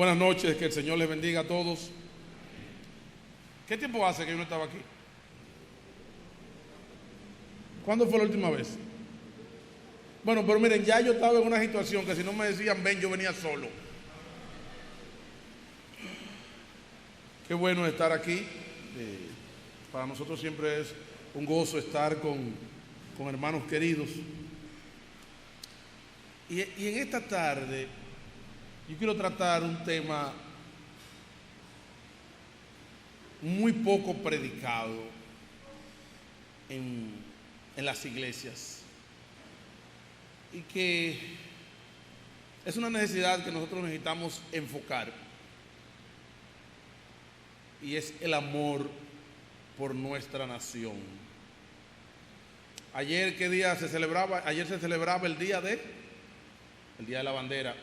Buenas noches, que el Señor les bendiga a todos. ¿Qué tiempo hace que yo no estaba aquí? ¿Cuándo fue la última vez? Bueno, pero miren, ya yo estaba en una situación que si no me decían ven, yo venía solo. Qué bueno estar aquí. Para nosotros siempre es un gozo estar con hermanos queridos. Y en esta tarde yo quiero tratar un tema muy poco predicado en las iglesias y que es una necesidad que nosotros necesitamos enfocar, y es el amor por nuestra nación. Ayer, ¿qué día se celebraba? Ayer se celebraba el Día de la Bandera.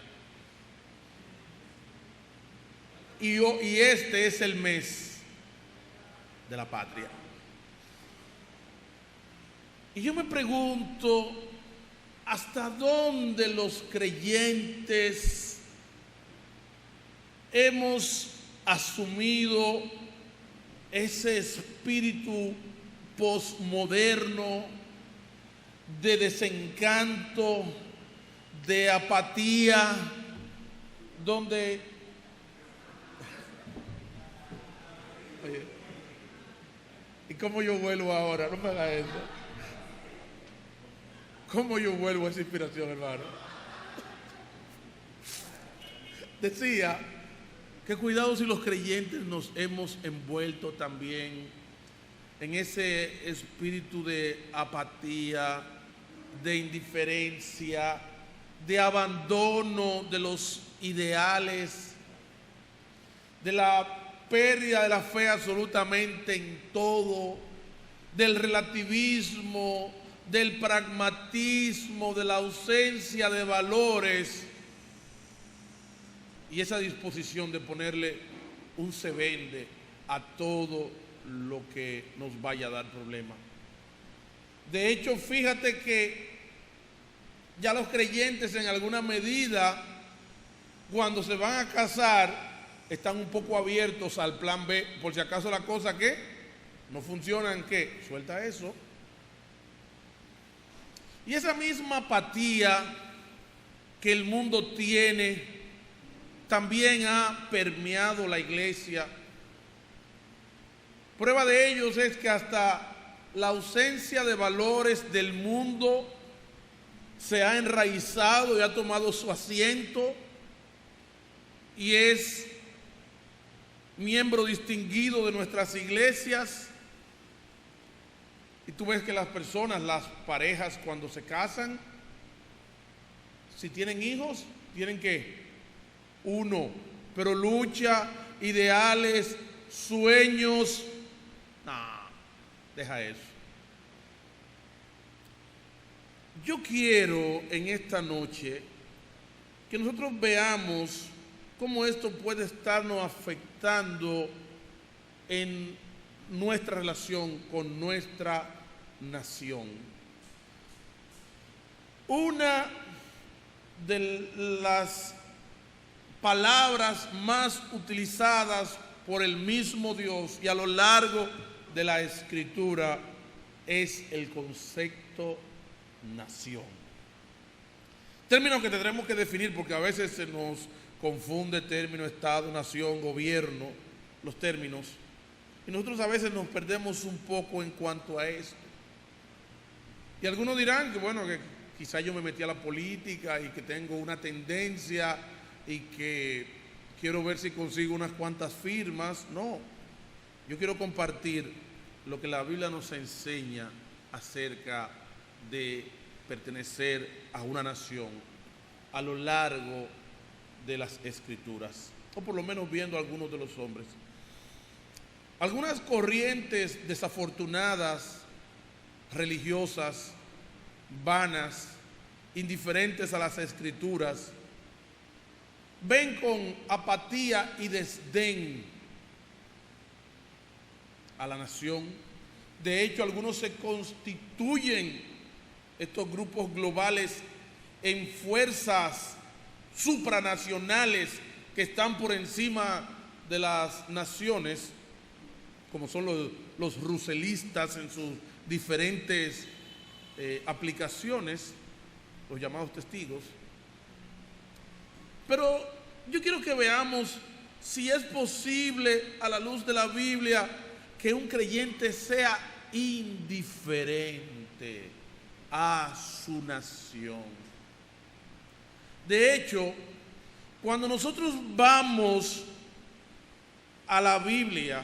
Y este es el mes de la patria. Y yo me pregunto, ¿hasta dónde los creyentes hemos asumido ese espíritu posmoderno de desencanto, de apatía, donde oye, ¿y cómo yo vuelvo ahora? No me hagas eso. ¿Cómo yo vuelvo a esa inspiración, hermano? Decía que cuidado si los creyentes nos hemos envuelto también en ese espíritu de apatía, de indiferencia, de abandono de los ideales, de la pérdida de la fe absolutamente en todo, del relativismo, del pragmatismo, de la ausencia de valores y esa disposición de ponerle un se vende a todo lo que nos vaya a dar problemas. De hecho, fíjate que ya los creyentes en alguna medida, cuando se van a casar, están un poco abiertos al plan B, por si acaso la cosa que no funciona, ¿qué? Suelta eso. Y esa misma apatía que el mundo tiene también ha permeado la iglesia. Prueba de ello es que hasta la ausencia de valores del mundo se ha enraizado y ha tomado su asiento y es miembro distinguido de nuestras iglesias. Y tú ves que las personas, las parejas, cuando se casan, si tienen hijos, tienen que uno, pero lucha, ideales, sueños, no, deja eso. Yo quiero en esta noche que nosotros veamos cómo esto puede estarnos afectando en nuestra relación con nuestra nación. Una de las palabras más utilizadas por el mismo Dios y a lo largo de la Escritura es el concepto nación. Término que tendremos que definir porque a veces se nos confunde término Estado, nación, gobierno, los términos. Y nosotros a veces nos perdemos un poco en cuanto a esto. Y algunos dirán que bueno, que quizá yo me metí a la política y que tengo una tendencia y que quiero ver si consigo unas cuantas firmas. No, yo quiero compartir lo que la Biblia nos enseña acerca de pertenecer a una nación a lo largo de las Escrituras, o por lo menos viendo a algunos de los hombres. Algunas corrientes desafortunadas, religiosas, vanas, indiferentes a las Escrituras, ven con apatía y desdén a la nación. De hecho, algunos se constituyen, estos grupos globales, en fuerzas supranacionales que están por encima de las naciones, como son los ruselistas en sus diferentes aplicaciones, los llamados testigos. Pero yo quiero que veamos si es posible, a la luz de la Biblia, que un creyente sea indiferente a su nación. De hecho, cuando nosotros vamos a la Biblia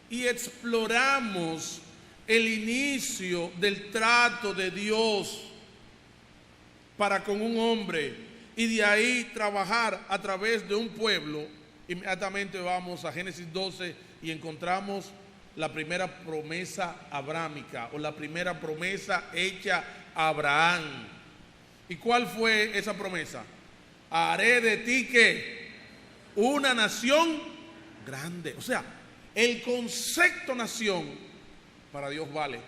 y exploramos el inicio del trato de Dios para con un hombre y de ahí trabajar a través de un pueblo, inmediatamente vamos a Génesis 12 y encontramos la primera promesa abrámica o la primera promesa hecha a Abraham. ¿Y cuál fue esa promesa? Haré de ti ¿qué? Una nación grande. O sea, el concepto nación para Dios vale.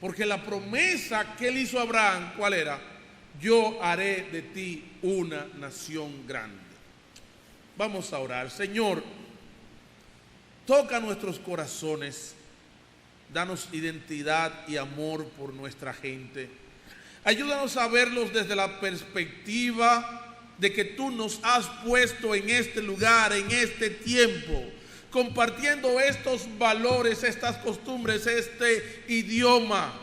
Porque la promesa que él hizo a Abraham, ¿cuál era? Yo haré de ti una nación grande. Vamos a orar. Señor, toca nuestros corazones, danos identidad y amor por nuestra gente. Ayúdanos a verlos desde la perspectiva de que tú nos has puesto en este lugar, en este tiempo, compartiendo estos valores, estas costumbres, este idioma.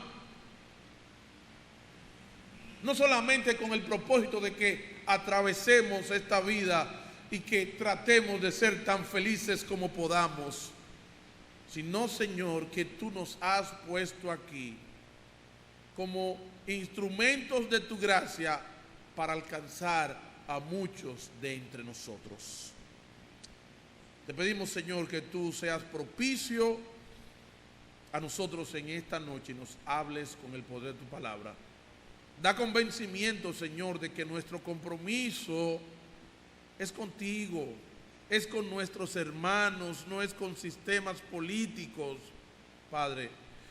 No solamente con el propósito de que atravesemos esta vida y que tratemos de ser tan felices como podamos, sino, Señor, que tú nos has puesto aquí como instrumentos de tu gracia para alcanzar a muchos de entre nosotros. Te pedimos, Señor, que tú seas propicio a nosotros en esta noche y nos hables con el poder de tu palabra. Da convencimiento, Señor, de que nuestro compromiso es contigo, es con nuestros hermanos, no es con sistemas políticos, Padre,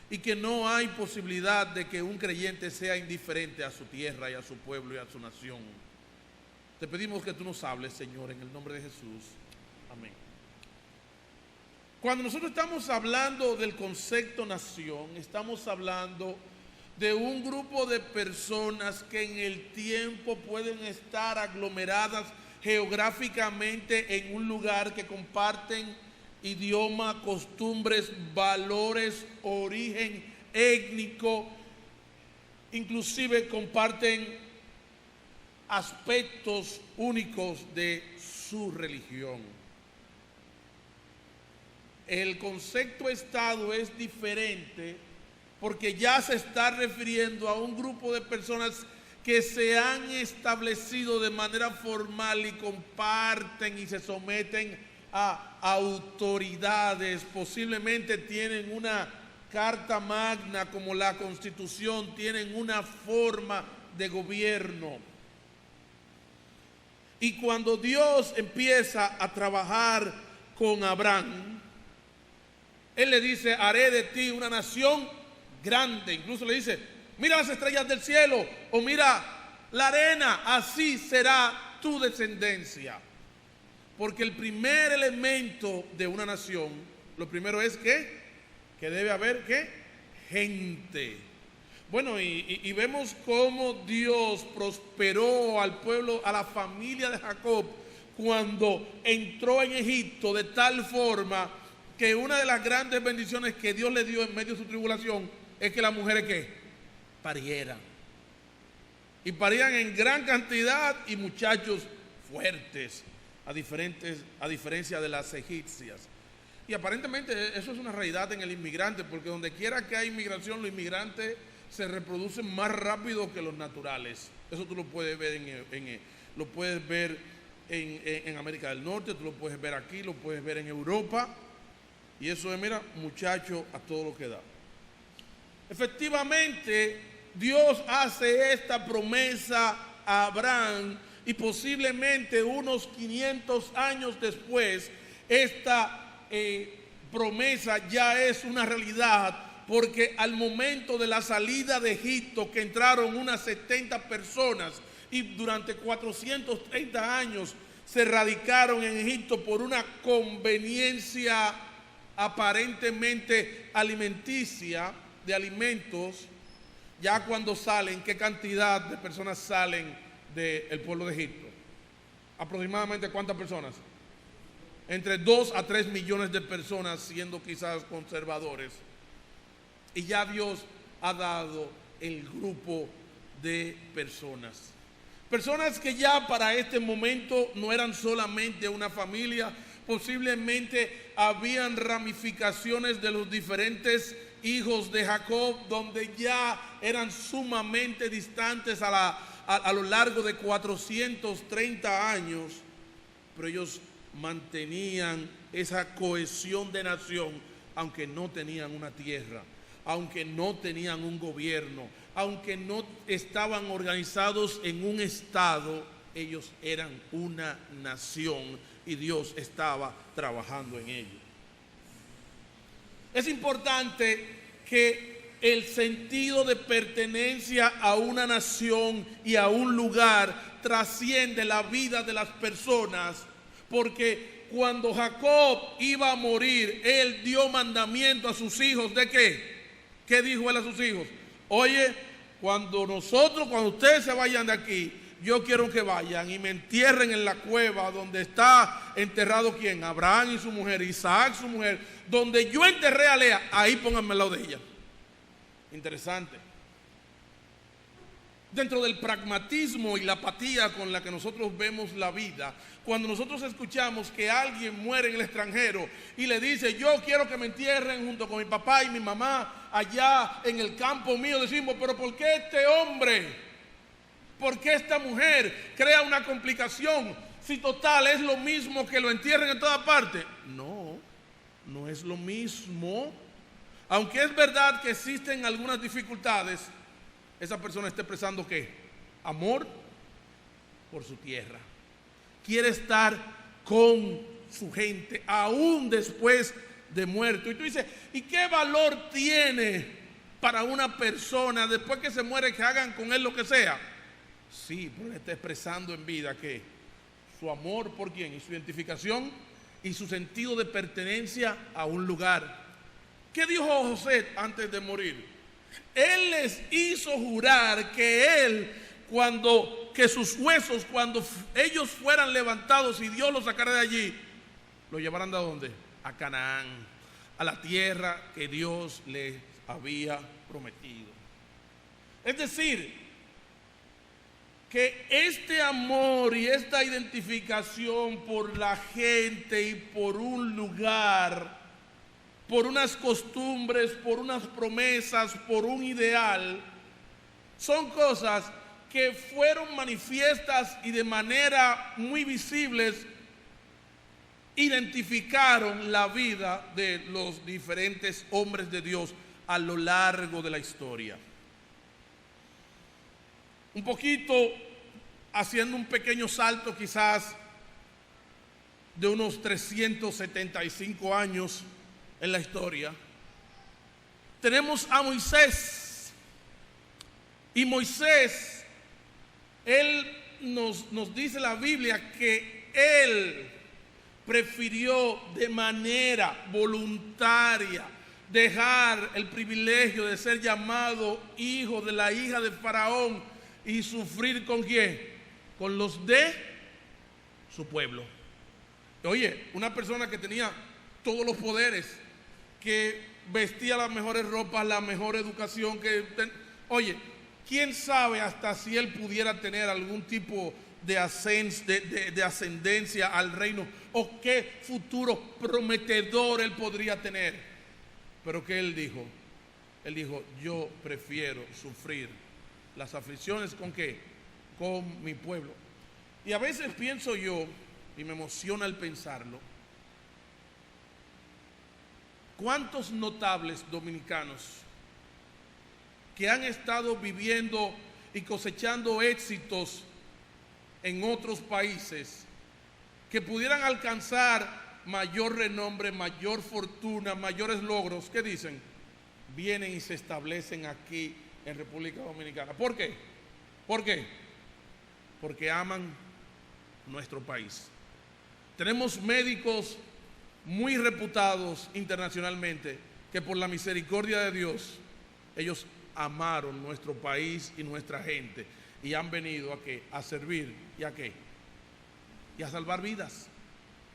y que no hay posibilidad de que un creyente sea indiferente a su tierra y a su pueblo y a su nación. Te pedimos que tú nos hables, Señor, en el nombre de Jesús. Amén. Cuando nosotros estamos hablando del concepto nación, estamos hablando de un grupo de personas que en el tiempo pueden estar aglomeradas geográficamente en un lugar, que comparten idioma, costumbres, valores, origen étnico, inclusive comparten aspectos únicos de su religión. El concepto Estado es diferente porque ya se está refiriendo a un grupo de personas que se han establecido de manera formal y comparten y se someten a autoridades, posiblemente tienen una carta magna como la Constitución, tienen una forma de gobierno. Y cuando Dios empieza a trabajar con Abraham, Él le dice: haré de ti una nación grande. Incluso le dice: mira las estrellas del cielo, o mira la arena, así será tu descendencia. Porque el primer elemento de una nación, lo primero es que debe haber ¿qué? Gente. Bueno, y vemos cómo Dios prosperó al pueblo, a la familia de Jacob, cuando entró en Egipto, de tal forma que una de las grandes bendiciones que Dios le dio en medio de su tribulación es que las mujeres ¿qué? Parieran. Y parían en gran cantidad, y muchachos fuertes, a diferencia de las egipcias. Y aparentemente eso es una realidad en el inmigrante, porque donde quiera que hay inmigración, los inmigrantes se reproducen más rápido que los naturales. Eso tú lo puedes ver en América del Norte, tú lo puedes ver aquí, lo puedes ver en Europa. Y eso es, mira, muchacho a todo lo que da. Efectivamente, Dios hace esta promesa a Abraham, y posiblemente unos 500 años después, esta promesa ya es una realidad, porque al momento de la salida de Egipto, que entraron unas 70 personas, y durante 430 años se radicaron en Egipto por una conveniencia aparentemente alimenticia de alimentos. Ya cuando salen, ¿qué cantidad de personas salen del pueblo de Egipto? Aproximadamente ¿cuántas personas? Entre 2 a 3 millones de personas, siendo quizás conservadores. Y ya Dios ha dado el grupo de personas. Personas que ya para este momento no eran solamente una familia, posiblemente habían ramificaciones de los diferentes hijos de Jacob, donde ya eran sumamente distantes a lo largo de 430 años, pero ellos mantenían esa cohesión de nación, aunque no tenían una tierra, aunque no tenían un gobierno, aunque no estaban organizados en un estado. Ellos eran una nación y Dios estaba trabajando en ello. Es importante que el sentido de pertenencia a una nación y a un lugar trasciende la vida de las personas, porque cuando Jacob iba a morir, él dio mandamiento a sus hijos ¿de qué? ¿Qué dijo él a sus hijos? Oye, cuando ustedes se vayan de aquí, yo quiero que vayan y me entierren en la cueva donde está enterrado ¿quién? Abraham y su mujer, Isaac su mujer, donde yo enterré a Lea, ahí pónganme al lado de ella. Interesante. Dentro del pragmatismo y la apatía con la que nosotros vemos la vida, cuando nosotros escuchamos que alguien muere en el extranjero y le dice, yo quiero que me entierren junto con mi papá y mi mamá allá en el campo mío, decimos, pero ¿por qué este hombre? ¿Por qué esta mujer crea una complicación? Si total es lo mismo que lo entierren en toda parte. No, no es lo mismo. Aunque es verdad que existen algunas dificultades, esa persona está expresando ¿qué? Amor por su tierra. Quiere estar con su gente aún después de muerto. Y tú dices, ¿y qué valor tiene para una persona después que se muere que hagan con él lo que sea? Sí, pero él está expresando en vida que su amor por quién y su identificación y su sentido de pertenencia a un lugar. ¿Qué dijo José antes de morir? Él les hizo jurar que que sus huesos, cuando ellos fueran levantados y Dios los sacara de allí, lo llevaran ¿de dónde? A Canaán, a la tierra que Dios les había prometido. Es decir, que este amor y esta identificación por la gente y por un lugar, por unas costumbres, por unas promesas, por un ideal, son cosas que fueron manifiestas y de manera muy visibles identificaron la vida de los diferentes hombres de Dios a lo largo de la historia. Un poquito haciendo un pequeño salto quizás de unos 375 años en la historia, tenemos a Moisés. Y Moisés, él nos dice la Biblia que él prefirió de manera voluntaria dejar el privilegio de ser llamado hijo de la hija de Faraón y sufrir ¿con quién? Con los de su pueblo. Oye, una persona que tenía todos los poderes, que vestía las mejores ropas, la mejor educación, oye, quién sabe hasta si él pudiera tener algún tipo de ascendencia al reino, o qué futuro prometedor él podría tener. Pero ¿qué él dijo? Él dijo, yo prefiero sufrir las aflicciones ¿con qué? Con mi pueblo. Y a veces pienso yo, y me emociona el pensarlo, ¿cuántos notables dominicanos que han estado viviendo y cosechando éxitos en otros países, que pudieran alcanzar mayor renombre, mayor fortuna, mayores logros, ¿qué dicen? Vienen y se establecen aquí en República Dominicana? ¿Por qué? ¿Por qué? Porque aman nuestro país. Tenemos médicos muy reputados internacionalmente que por la misericordia de Dios, ellos amaron nuestro país y nuestra gente y han venido ¿a qué? A servir y ¿a qué? Y a salvar vidas.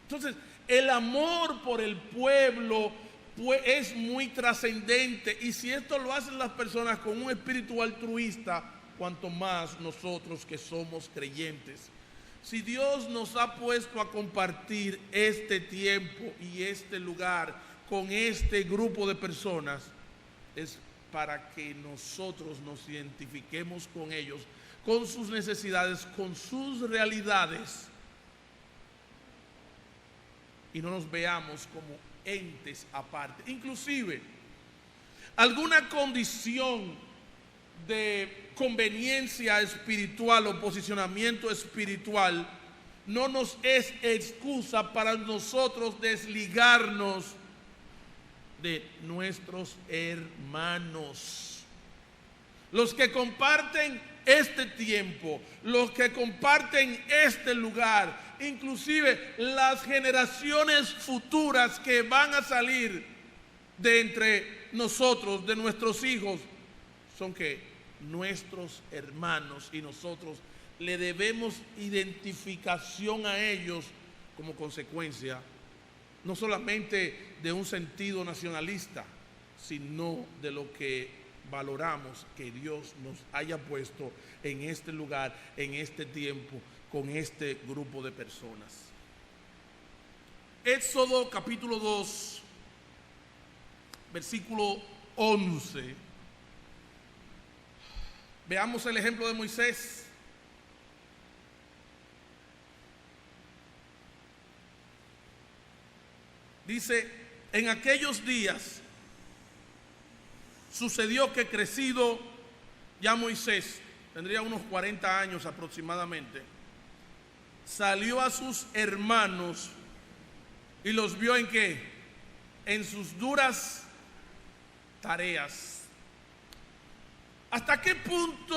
Entonces, el amor por el pueblo pues, es muy trascendente, y si esto lo hacen las personas con un espíritu altruista, cuanto más nosotros que somos creyentes. Si Dios nos ha puesto a compartir este tiempo y este lugar con este grupo de personas, es para que nosotros nos identifiquemos con ellos, con sus necesidades, con sus realidades, y no nos veamos como entes aparte. Inclusive, alguna condición de conveniencia espiritual o posicionamiento espiritual no nos es excusa para nosotros desligarnos de nuestros hermanos. Los que comparten este tiempo, los que comparten este lugar, inclusive las generaciones futuras que van a salir de entre nosotros, de nuestros hijos, son que nuestros hermanos, y nosotros le debemos identificación a ellos como consecuencia no solamente de un sentido nacionalista, sino de lo que valoramos que Dios nos haya puesto en este lugar, en este tiempo, con este grupo de personas. Éxodo capítulo 2, versículo 11. Veamos el ejemplo de Moisés. Dice: en aquellos días sucedió que crecido ya Moisés, tendría unos 40 años aproximadamente, salió a sus hermanos y los vio en qué, en sus duras tareas. ¿Hasta qué punto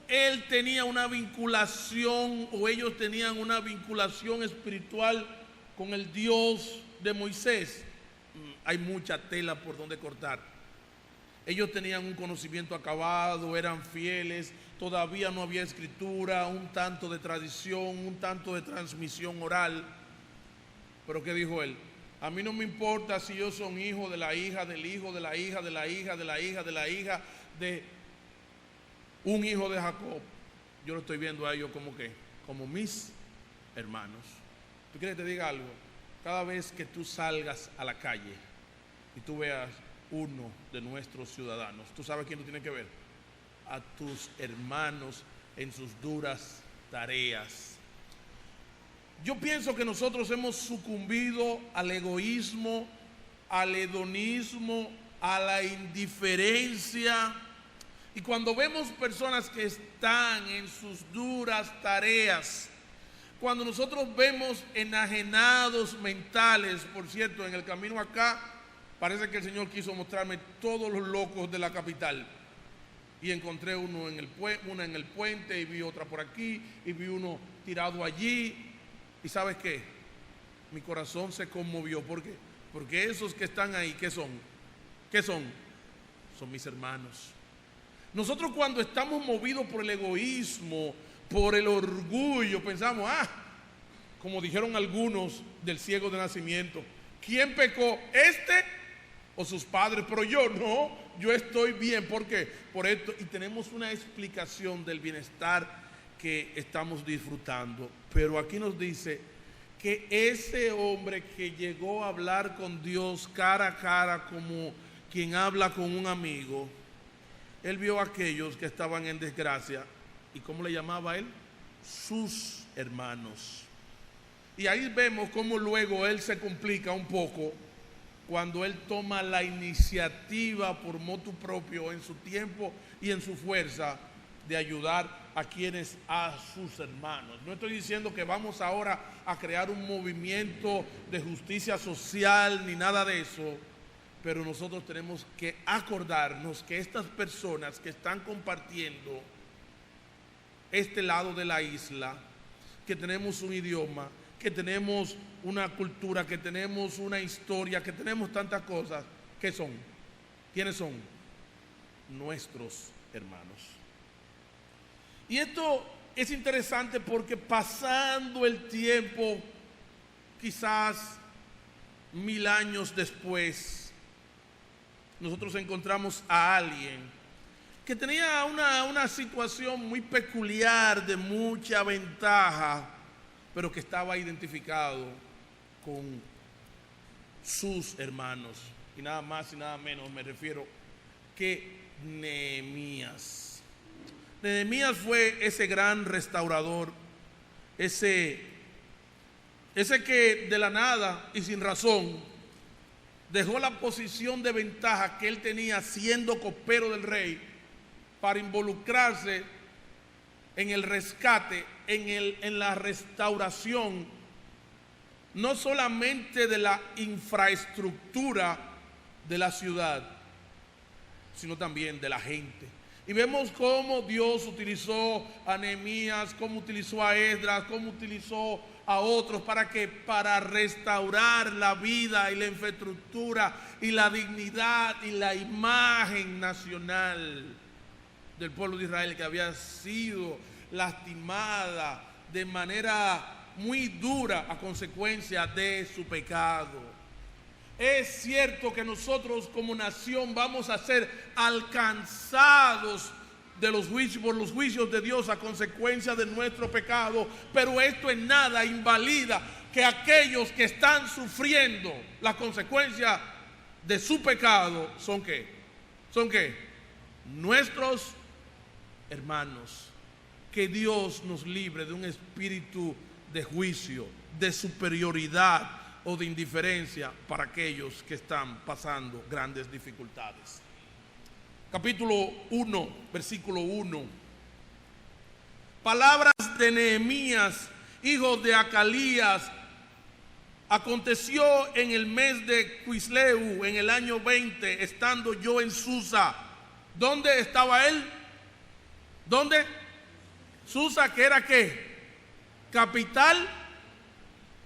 él tenía una vinculación, o ellos tenían una vinculación espiritual con el Dios de Moisés? Hay mucha tela por donde cortar. Ellos tenían un conocimiento acabado, eran fieles, todavía no había escritura, un tanto de tradición, un tanto de transmisión oral. Pero ¿qué dijo él? A mí no me importa si ellos son hijos de la hija, del hijo, de la hija, de la hija, de la hija, de la hija, de un hijo de Jacob. Yo lo estoy viendo a ellos como que, como mis hermanos. ¿Tú quieres que te diga algo? Cada vez que tú salgas a la calle y tú veas uno de nuestros ciudadanos, ¿tú sabes quién tú tienes que ver? A tus hermanos en sus duras tareas. Yo pienso que nosotros hemos sucumbido al egoísmo, al hedonismo, a la indiferencia. Y cuando vemos personas que están en sus duras tareas, cuando nosotros vemos enajenados mentales, por cierto, en el camino acá, parece que el Señor quiso mostrarme todos los locos de la capital. Y encontré una en el puente, y vi otra por aquí, y vi uno tirado allí. ¿Y sabes qué? Mi corazón se conmovió. ¿Por qué? Porque esos que están ahí, ¿qué son? ¿Qué son? Son mis hermanos. Nosotros cuando estamos movidos por el egoísmo, por el orgullo, pensamos, como dijeron algunos del ciego de nacimiento, ¿quién pecó? ¿Este o sus padres? Pero yo no, yo estoy bien. ¿Por qué? Por esto. Y tenemos una explicación del bienestar que estamos disfrutando. Pero aquí nos dice que ese hombre que llegó a hablar con Dios cara a cara, como quien habla con un amigo, él vio a aquellos que estaban en desgracia. ¿Y cómo le llamaba él? Sus hermanos. Y ahí vemos cómo luego él se complica un poco cuando él toma la iniciativa por motu propio, en su tiempo y en su fuerza, de ayudar a sus hermanos. No estoy diciendo que vamos ahora a crear un movimiento de justicia social ni nada de eso, pero nosotros tenemos que acordarnos que estas personas que están compartiendo este lado de la isla, que tenemos un idioma, que tenemos una cultura, que tenemos una historia, que tenemos tantas cosas. ¿Qué son? ¿Quiénes son? Nuestros hermanos. Y esto es interesante porque pasando el tiempo, quizás 1000 años después, nosotros encontramos a alguien que tenía una situación muy peculiar, de mucha ventaja, pero que estaba identificado con sus hermanos. Y nada más y nada menos me refiero que Nehemías. Nehemías fue ese gran restaurador, ese que de la nada y sin razón dejó la posición de ventaja que él tenía siendo copero del rey para involucrarse en el rescate, en la restauración, no solamente de la infraestructura de la ciudad, sino también de la gente. Y vemos cómo Dios utilizó a Nehemías, cómo utilizó a Esdras, cómo utilizó a otros para restaurar la vida y la infraestructura y la dignidad y la imagen nacional del pueblo de Israel, que había sido lastimada de manera muy dura a consecuencia de su pecado. Es cierto que nosotros como nación vamos a ser alcanzados por los juicios de Dios a consecuencia de nuestro pecado, pero esto en nada invalida que aquellos que están sufriendo la consecuencia de su pecado son ¿qué? ¿Son qué? Nuestros hermanos. Que Dios nos libre de un espíritu de juicio, de superioridad o de indiferencia para aquellos que están pasando grandes dificultades. Capítulo 1, versículo 1. Palabras de Nehemías, hijo de Acalías. Aconteció en el mes de Quisleu, en el año 20, estando yo en Susa. ¿Dónde estaba él? ¿Dónde? Susa, que era ¿qué? Capital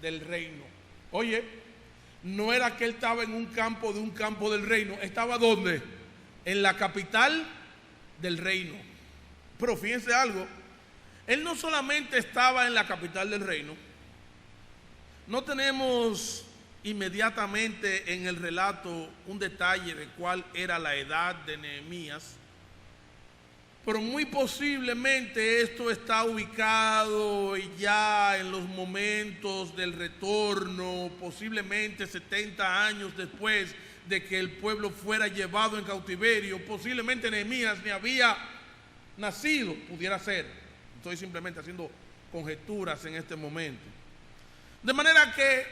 del reino. Oye, no era que él estaba en un campo del reino. ¿Estaba dónde? En la capital del reino. Pero fíjense algo, él no solamente estaba en la capital del reino. No tenemos inmediatamente en el relato un detalle de cuál era la edad de Nehemías, pero muy posiblemente esto está ubicado ya en los momentos del retorno, posiblemente 70 años después de que el pueblo fuera llevado en cautiverio. Posiblemente Nehemías ni había nacido, pudiera ser. Estoy simplemente haciendo conjeturas en este momento. De manera que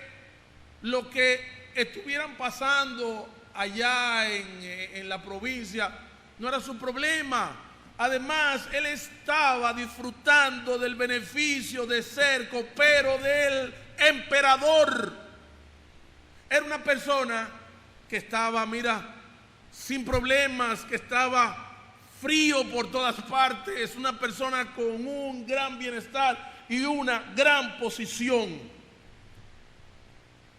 lo que estuvieran pasando allá en la provincia no era su problema. Además, él estaba disfrutando del beneficio de ser copero del emperador. Era una persona que estaba, sin problemas, que estaba frío por todas partes, una persona con un gran bienestar y una gran posición.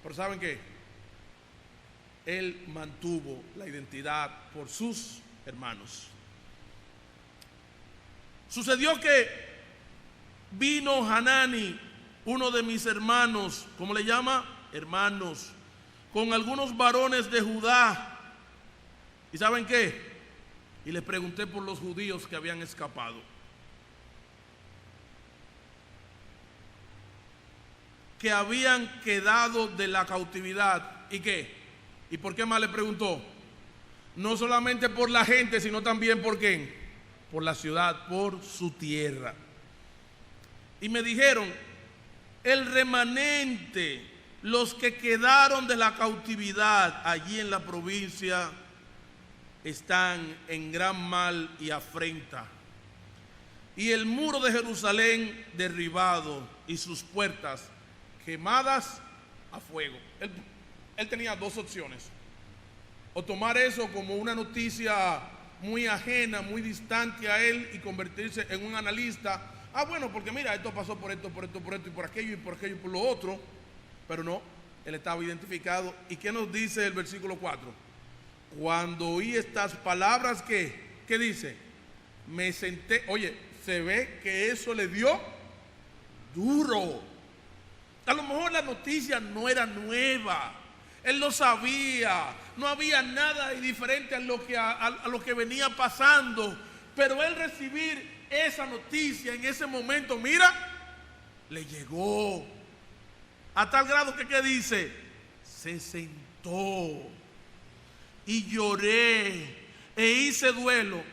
Pero ¿saben qué? Él mantuvo la identidad por sus hermanos. Sucedió que vino Hanani, uno de mis hermanos, ¿cómo le llama? Hermanos, con algunos varones de Judá. ¿Y saben qué? Y les pregunté por los judíos que habían escapado. Que habían quedado de la cautividad. ¿Y qué? ¿Y por qué más le preguntó? No solamente por la gente, sino también por quién. Por la ciudad, por su tierra. Y me dijeron, el remanente, los que quedaron de la cautividad allí en la provincia, están en gran mal y afrenta. Y el muro de Jerusalén derribado y sus puertas quemadas a fuego. Él tenía dos opciones: o tomar eso como una noticia muy ajena, muy distante a él y convertirse en un analista Ah, bueno, porque mira, esto pasó por esto, por esto, por esto, y por aquello, y por aquello, y por lo otro. Pero no, él estaba identificado. ¿Y qué nos dice el versículo 4? Cuando oí estas palabras, ¿qué dice? Me senté. Oye, se ve que eso le dio duro. A lo mejor la noticia no era nueva. Él lo sabía. No había nada diferente a lo que venía pasando. Pero él recibir esa noticia en ese momento, mira, le llegó a tal grado que, ¿qué dice? Se sentó y lloré e hice duelo.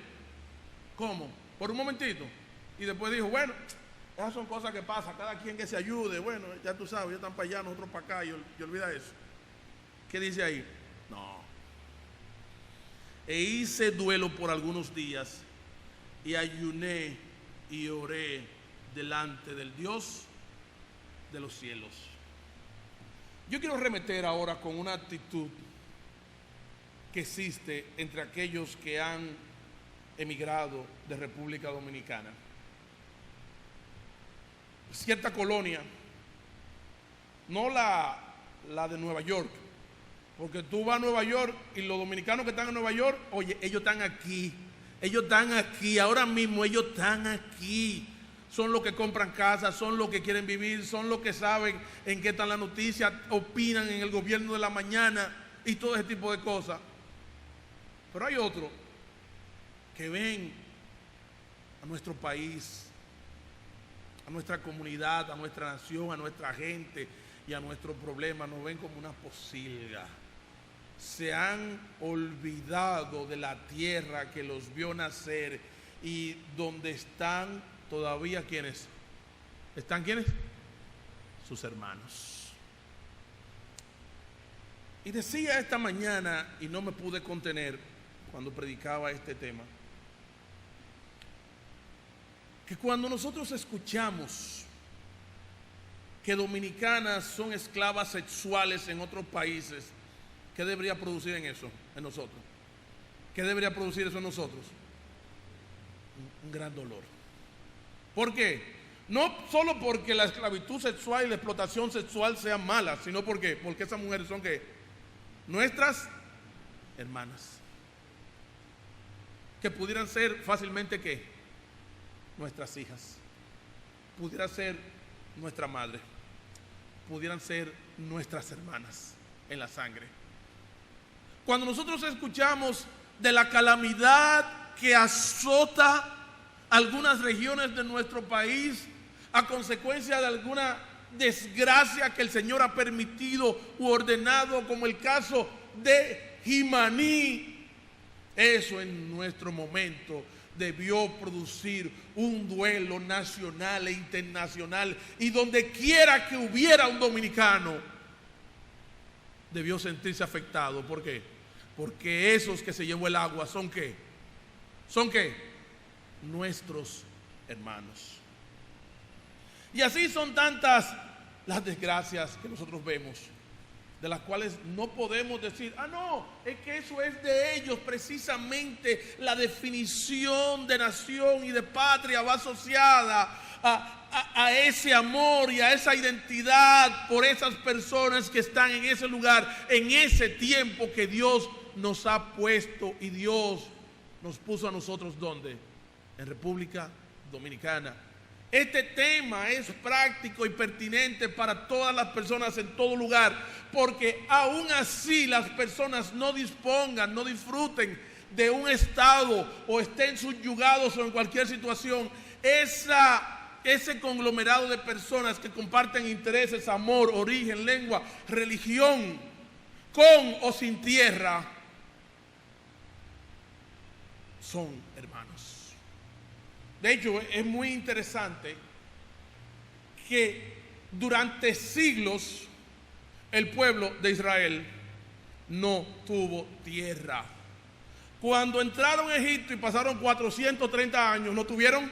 ¿Cómo? Por un momentito. Y después dijo, bueno, esas son cosas que pasan, cada quien que se ayude. Bueno, ya tú sabes, ellos están para allá, nosotros para acá, y olvida eso. ¿Qué dice ahí? No. E hice duelo por algunos días y ayuné y oré delante del Dios de los cielos. Yo quiero remeter ahora con una actitud que existe entre aquellos que han emigrado de República Dominicana. Cierta colonia, no la de Nueva York, porque tú vas a Nueva York y los dominicanos que están en Nueva York, oye, ellos están aquí, ahora mismo ellos están aquí. Son los que compran casas, son los que quieren vivir, son los que saben en qué están las noticias, opinan en el gobierno de la mañana y todo ese tipo de cosas. Pero hay otros que ven a nuestro país, a nuestra comunidad, a nuestra nación, a nuestra gente y a nuestros problemas, nos ven como una posilga. Se han olvidado de la tierra que los vio nacer y donde están todavía, ¿quiénes? ¿Están quiénes? Sus hermanos. Y decía esta mañana, y no me pude contener cuando predicaba este tema, que cuando nosotros escuchamos que dominicanas son esclavas sexuales en otros países, ¿qué debería producir en nosotros? ¿Qué debería producir eso en nosotros? Un gran dolor. ¿Por qué? No solo porque la esclavitud sexual y la explotación sexual sean malas, sino porque esas mujeres son ¿qué? Nuestras hermanas, que pudieran ser fácilmente ¿qué? Nuestras hijas, pudiera ser nuestra madre, pudieran ser nuestras hermanas en la sangre. Cuando nosotros escuchamos de la calamidad que azota algunas regiones de nuestro país a consecuencia de alguna desgracia que el Señor ha permitido u ordenado, como el caso de Jimaní, eso en nuestro momento debió producir un duelo nacional e internacional, y donde quiera que hubiera un dominicano debió sentirse afectado. ¿Por qué? Porque esos que se llevó el agua son ¿qué? ¿Son qué? Nuestros hermanos. Y así son tantas las desgracias que nosotros vemos, de las cuales no podemos decir, no, es que eso es de ellos. Precisamente la definición de nación y de patria va asociada a ese amor y a esa identidad por esas personas que están en ese lugar, en ese tiempo que Dios nos ha puesto, y Dios nos puso a nosotros ¿dónde? En República Dominicana. Este tema es práctico y pertinente para todas las personas en todo lugar, porque aún así las personas no dispongan, no disfruten de un estado o estén subyugados o en cualquier situación, ese conglomerado de personas que comparten intereses, amor, origen, lengua, religión, con o sin tierra, son hermanos. De hecho, es muy interesante que durante siglos el pueblo de Israel no tuvo tierra. Cuando entraron a Egipto y pasaron 430 años, no tuvieron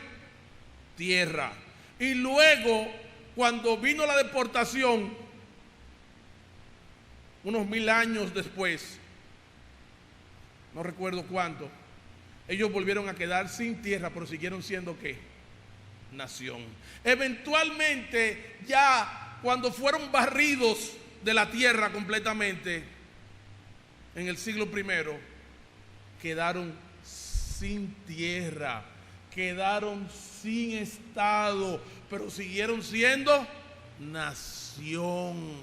tierra. Y luego, cuando vino la deportación, unos 1000 años después, no recuerdo cuánto, ellos volvieron a quedar sin tierra, pero siguieron siendo ¿qué? nación. Eventualmente, ya cuando fueron barridos de la tierra completamente, en el siglo I, quedaron sin tierra, quedaron sin estado, pero siguieron siendo nación.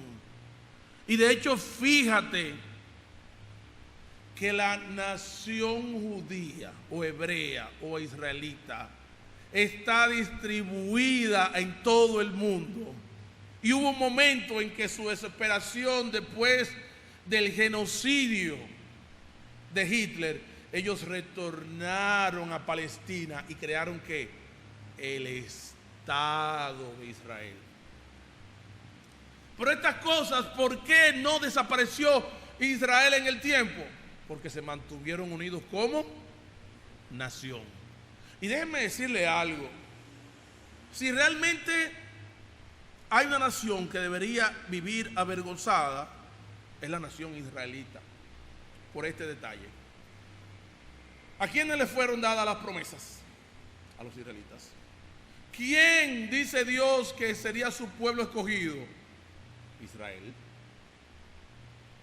Y de hecho, fíjate que la nación judía o hebrea o israelita está distribuida en todo el mundo. Y hubo un momento en que su desesperación después del genocidio de Hitler, ellos retornaron a Palestina y crearon ¿qué? El Estado de Israel. Pero estas cosas, ¿por qué no desapareció Israel en el tiempo? Porque se mantuvieron unidos como nación. Y déjenme decirle algo. Si realmente hay una nación que debería vivir avergonzada, es la nación israelita, por este detalle. ¿A quiénes le fueron dadas las promesas? A los israelitas. ¿Quién dice Dios que sería su pueblo escogido? Israel.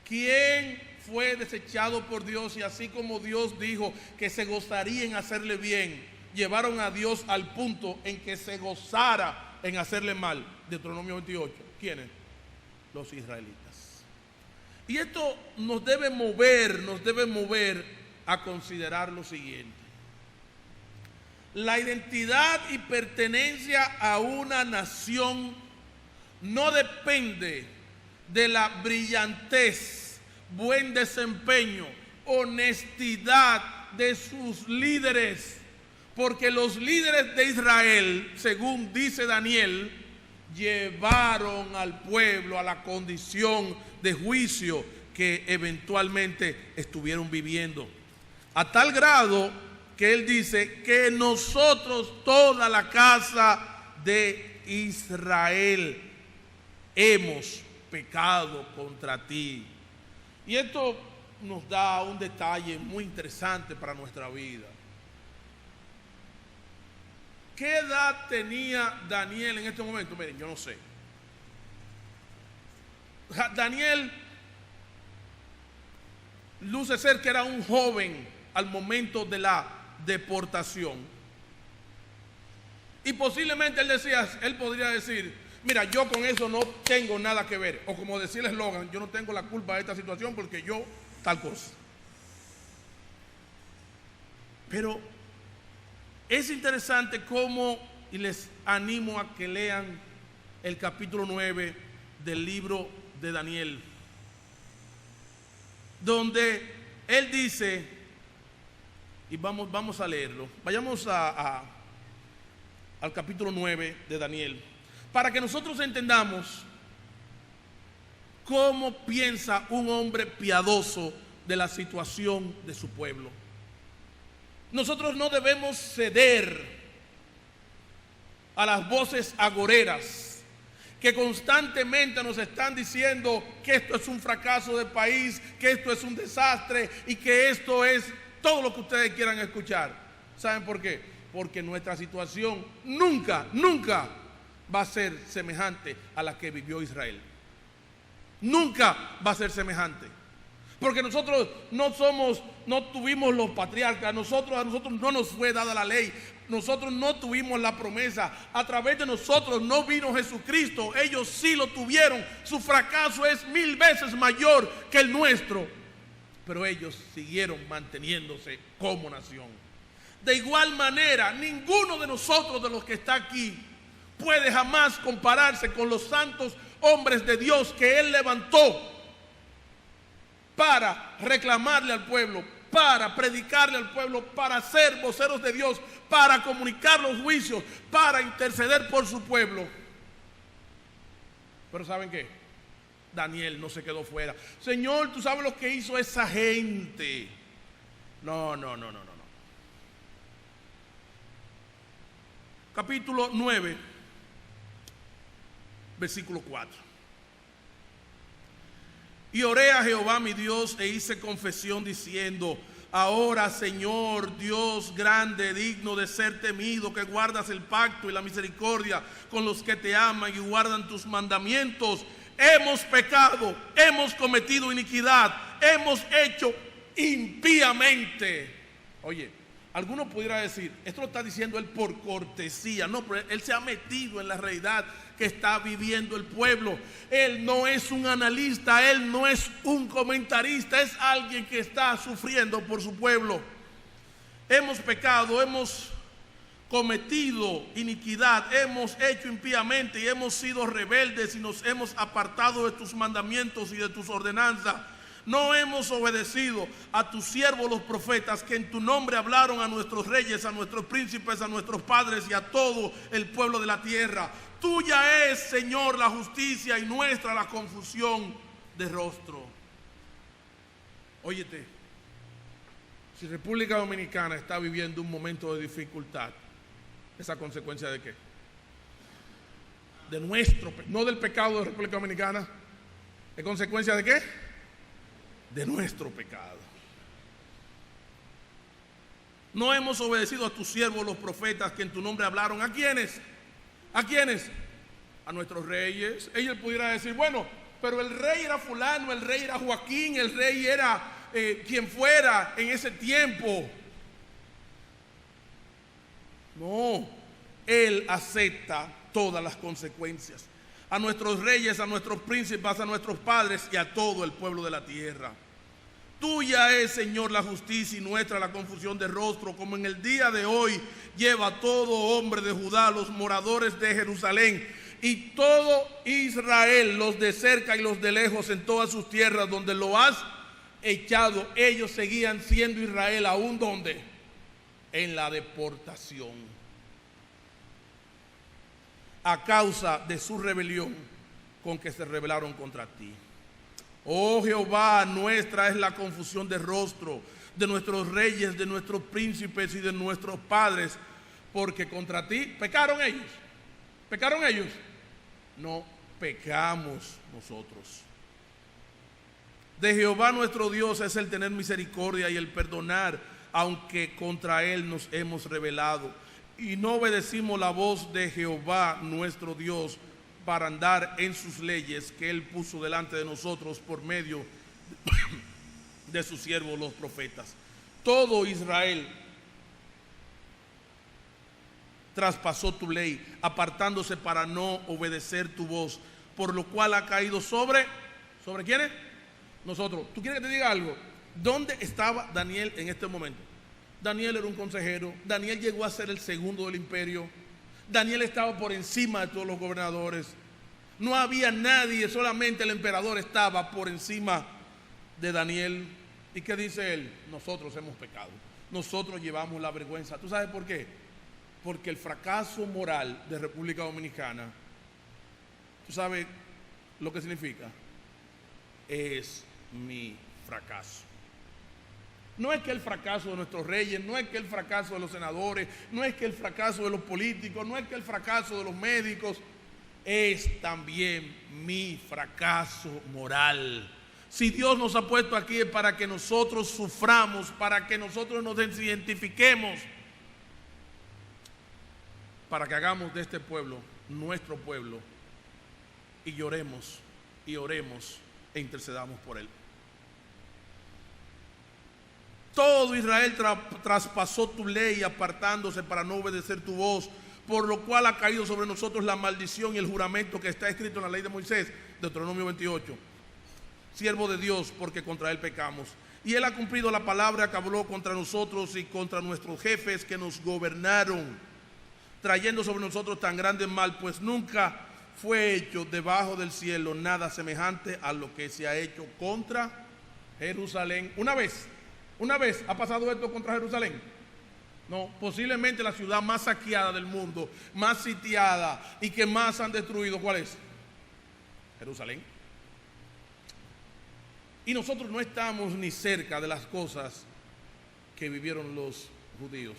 ¿Quién fue desechado por Dios y así como Dios dijo que se gozaría en hacerle bien, llevaron a Dios al punto en que se gozara en hacerle mal? Deuteronomio 28. ¿Quiénes? Los israelitas. Y esto nos debe mover a considerar lo siguiente. La identidad y pertenencia a una nación no depende de la brillantez, buen desempeño, honestidad de sus líderes, porque los líderes de Israel, según dice Daniel, llevaron al pueblo a la condición de juicio que eventualmente estuvieron viviendo, a tal grado que él dice que nosotros, toda la casa de Israel, hemos pecado contra ti. Y esto nos da un detalle muy interesante para nuestra vida. ¿Qué edad tenía Daniel en este momento? Miren, yo no sé. Daniel luce ser que era un joven al momento de la deportación. Y posiblemente él podría decir, mira, yo con eso no tengo nada que ver. O como decía el eslogan, yo no tengo la culpa de esta situación porque yo tal cosa. Pero es interesante cómo, y les animo a que lean el capítulo 9 del libro de Daniel, donde él dice, y vamos a leerlo, vayamos al capítulo 9 de Daniel, para que nosotros entendamos cómo piensa un hombre piadoso de la situación de su pueblo. Nosotros no debemos ceder a las voces agoreras que constantemente nos están diciendo que esto es un fracaso del país, que esto es un desastre y que esto es todo lo que ustedes quieran escuchar. ¿Saben por qué? Porque nuestra situación nunca va a ser semejante a la que vivió Israel. Nunca va a ser semejante. Porque nosotros no tuvimos los patriarcas, a nosotros no nos fue dada la ley, nosotros no tuvimos la promesa, a través de nosotros no vino Jesucristo, ellos sí lo tuvieron, su fracaso es 1000 veces mayor que el nuestro, pero ellos siguieron manteniéndose como nación. De igual manera, ninguno de nosotros, de los que está aquí, puede jamás compararse con los santos hombres de Dios que Él levantó para reclamarle al pueblo, para predicarle al pueblo, para ser voceros de Dios, para comunicar los juicios, para interceder por su pueblo. Pero ¿saben qué? Daniel no se quedó fuera. Señor, ¿tú sabes lo que hizo esa gente? No. Capítulo 9, versículo 4. Y oré a Jehová mi Dios e hice confesión diciendo, Ahora, Señor, Dios grande, digno de ser temido, que guardas el pacto y la misericordia con los que te aman y guardan tus mandamientos, hemos pecado, hemos cometido iniquidad, hemos hecho impíamente. Oye, alguno pudiera decir, esto lo está diciendo él por cortesía. No, pero él se ha metido en la realidad que está viviendo el pueblo. Él no es un analista, él no es un comentarista, es alguien que está sufriendo por su pueblo. Hemos pecado, hemos cometido iniquidad, hemos hecho impíamente y hemos sido rebeldes y nos hemos apartado de tus mandamientos y de tus ordenanzas. No hemos obedecido a tus siervos los profetas, que en tu nombre hablaron a nuestros reyes, a nuestros príncipes, a nuestros padres y a todo el pueblo de la tierra. Tuya es, Señor, la justicia y nuestra la confusión de rostro. Óyete, si República Dominicana está viviendo un momento de dificultad, ¿esa consecuencia de qué? De nuestro, no del pecado de República Dominicana. ¿Es consecuencia de qué? De nuestro pecado. No hemos obedecido a tus siervos los profetas, que en tu nombre hablaron. ¿A quiénes? ¿A quiénes? A nuestros reyes. Ellos pudieran decir, bueno, pero el rey era fulano, el rey era Joaquín, el rey era quien fuera en ese tiempo. No, él acepta todas las consecuencias. A nuestros reyes, a nuestros príncipes, a nuestros padres y a todo el pueblo de la tierra. Tuya es, Señor, la justicia y nuestra la confusión de rostro, como en el día de hoy lleva todo hombre de Judá, los moradores de Jerusalén y todo Israel, los de cerca y los de lejos, en todas sus tierras donde lo has echado. Ellos seguían siendo Israel, aún donde, en la deportación, a causa de su rebelión con que se rebelaron contra ti. Oh Jehová, nuestra es la confusión de rostro, de nuestros reyes, de nuestros príncipes y de nuestros padres, porque contra ti pecaron ellos. ¿Pecaron ellos? No, pecamos nosotros. De Jehová nuestro Dios es el tener misericordia y el perdonar, aunque contra él nos hemos rebelado y no obedecimos la voz de Jehová nuestro Dios para andar en sus leyes que él puso delante de nosotros por medio de sus siervos los profetas. Todo Israel traspasó tu ley, apartándose para no obedecer tu voz, por lo cual ha caído ¿sobre quiénes? Nosotros. ¿Tú quieres que te diga algo? ¿Dónde estaba Daniel en este momento? Daniel era un consejero. Daniel llegó a ser el segundo del imperio. Daniel estaba por encima de todos los gobernadores. No había nadie, solamente el emperador estaba por encima de Daniel. ¿Y qué dice él? Nosotros hemos pecado. Nosotros llevamos la vergüenza. ¿Tú sabes por qué? Porque el fracaso moral de República Dominicana, ¿tú sabes lo que significa? Es mi fracaso. No es que el fracaso de nuestros reyes, no es que el fracaso de los senadores, no es que el fracaso de los políticos, no es que el fracaso de los médicos, es también mi fracaso moral. Si Dios nos ha puesto aquí es para que nosotros suframos, para que nosotros nos identifiquemos, para que hagamos de este pueblo nuestro pueblo y lloremos y oremos e intercedamos por él. Todo Israel traspasó tu ley, apartándose para no obedecer tu voz, por lo cual ha caído sobre nosotros la maldición y el juramento que está escrito en la ley de Moisés, Deuteronomio 28. Siervo de Dios, porque contra él pecamos. Y él ha cumplido la palabra que habló contra nosotros y contra nuestros jefes que nos gobernaron, trayendo sobre nosotros tan grande mal, pues nunca fue hecho debajo del cielo nada semejante a lo que se ha hecho contra Jerusalén. Una vez ha pasado esto contra Jerusalén. No, posiblemente la ciudad más saqueada del mundo, más sitiada y que más han destruido. ¿Cuál es? Jerusalén. Y nosotros no estamos ni cerca de las cosas que vivieron los judíos.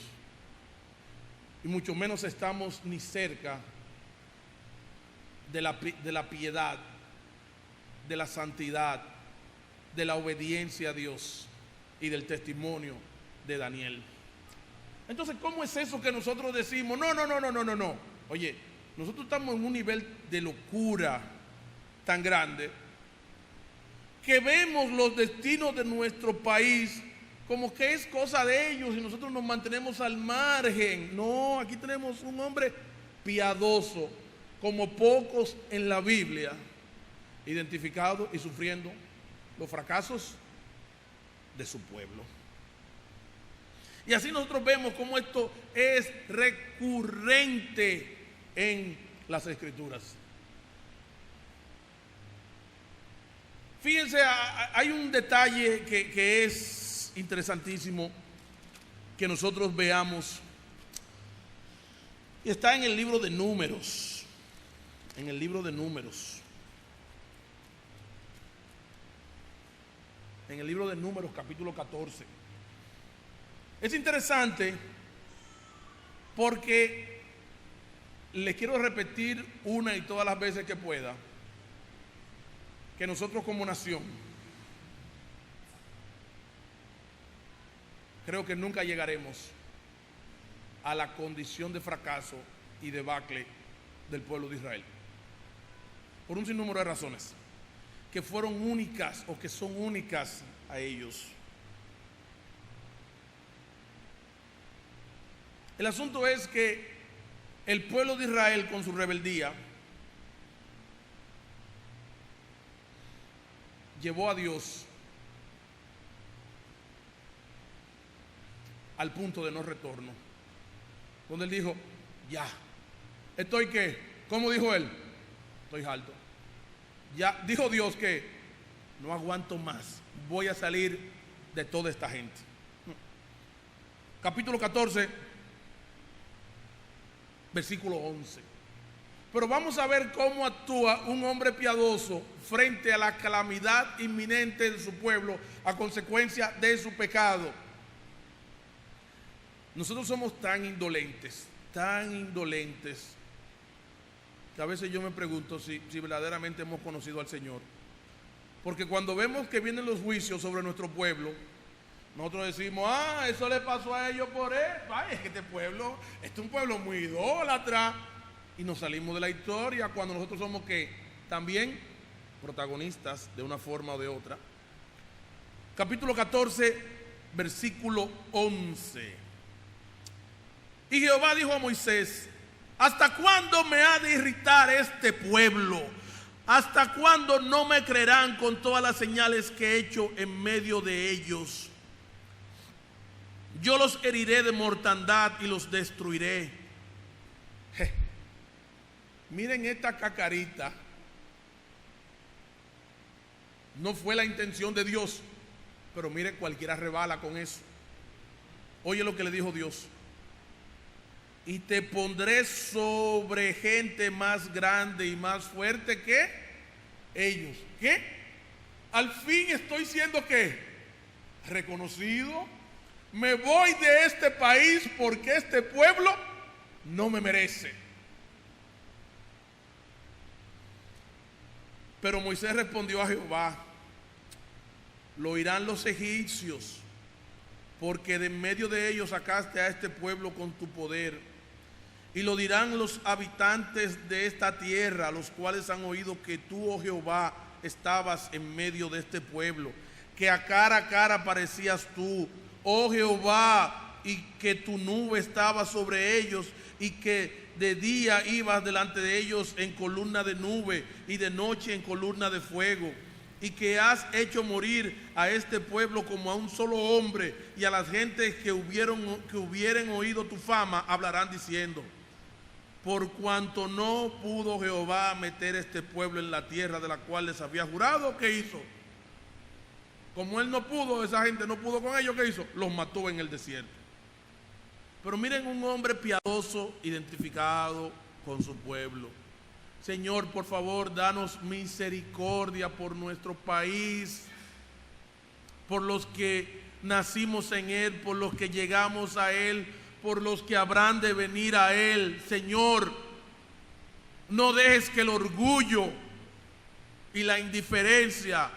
Y mucho menos estamos ni cerca de la piedad, de la santidad, de la obediencia a Dios. y del testimonio de Daniel. Entonces, ¿cómo es eso que nosotros decimos? No. Oye, nosotros estamos en un nivel de locura tan grande que vemos los destinos de nuestro país como que es cosa de ellos y nosotros nos mantenemos al margen. No, aquí tenemos un hombre piadoso, como pocos en la Biblia, identificado y sufriendo los fracasos de su pueblo. Y así nosotros vemos cómo esto es recurrente en las Escrituras. Fíjense, hay un detalle que es interesantísimo que nosotros veamos. Y está en el libro de Números. En el libro de Números. En el libro de Números, capítulo 14. Es interesante porque le quiero repetir una y todas las veces que pueda que nosotros como nación creo que nunca llegaremos a la condición de fracaso y debacle del pueblo de Israel, por un sinnúmero de razones que fueron únicas o que son únicas a ellos. El asunto es que el pueblo de Israel, con su rebeldía, llevó a Dios al punto de no retorno, donde él dijo: ya, estoy ¿qué? ¿Cómo dijo él? Estoy harto. Ya dijo Dios que no aguanto más, voy a salir de toda esta gente. Capítulo 14, versículo 11. Pero vamos a ver cómo actúa un hombre piadoso frente a la calamidad inminente de su pueblo a consecuencia de su pecado. Nosotros somos tan indolentes, que a veces yo me pregunto si verdaderamente hemos conocido al Señor. Porque cuando vemos que vienen los juicios sobre nuestro pueblo, nosotros decimos: eso le pasó a ellos por esto. Es que este es un pueblo muy idólatra. Y nos salimos de la historia cuando nosotros somos que también protagonistas de una forma o de otra. Capítulo 14, versículo 11. Y Jehová dijo a Moisés: ¿hasta cuándo me ha de irritar este pueblo? ¿Hasta cuándo no me creerán con todas las señales que he hecho en medio de ellos? Yo los heriré de mortandad y los destruiré. Miren esta cacarita. No fue la intención de Dios, pero mire, cualquiera rebala con eso. Oye lo que le dijo Dios: y te pondré sobre gente más grande y más fuerte que ellos. ¿Qué? Al fin estoy siendo ¿qué? Reconocido. Me voy de este país porque este pueblo no me merece. Pero Moisés respondió a Jehová: lo oirán los egipcios, porque de en medio de ellos sacaste a este pueblo con tu poder. Y lo dirán los habitantes de esta tierra, los cuales han oído que tú, oh Jehová, estabas en medio de este pueblo, que a cara parecías tú, oh Jehová, y que tu nube estaba sobre ellos, y que de día ibas delante de ellos en columna de nube y de noche en columna de fuego, y que has hecho morir a este pueblo como a un solo hombre, y a las gentes que hubieren oído tu fama hablarán diciendo: por cuanto no pudo Jehová meter este pueblo en la tierra de la cual les había jurado, ¿qué hizo? Como él no pudo, esa gente no pudo con ellos, ¿qué hizo? Los mató en el desierto. Pero miren, un hombre piadoso, identificado con su pueblo. Señor, por favor, danos misericordia por nuestro país, por los que nacimos en él, por los que llegamos a él, por los que habrán de venir a él. Señor, no dejes que el orgullo y la indiferencia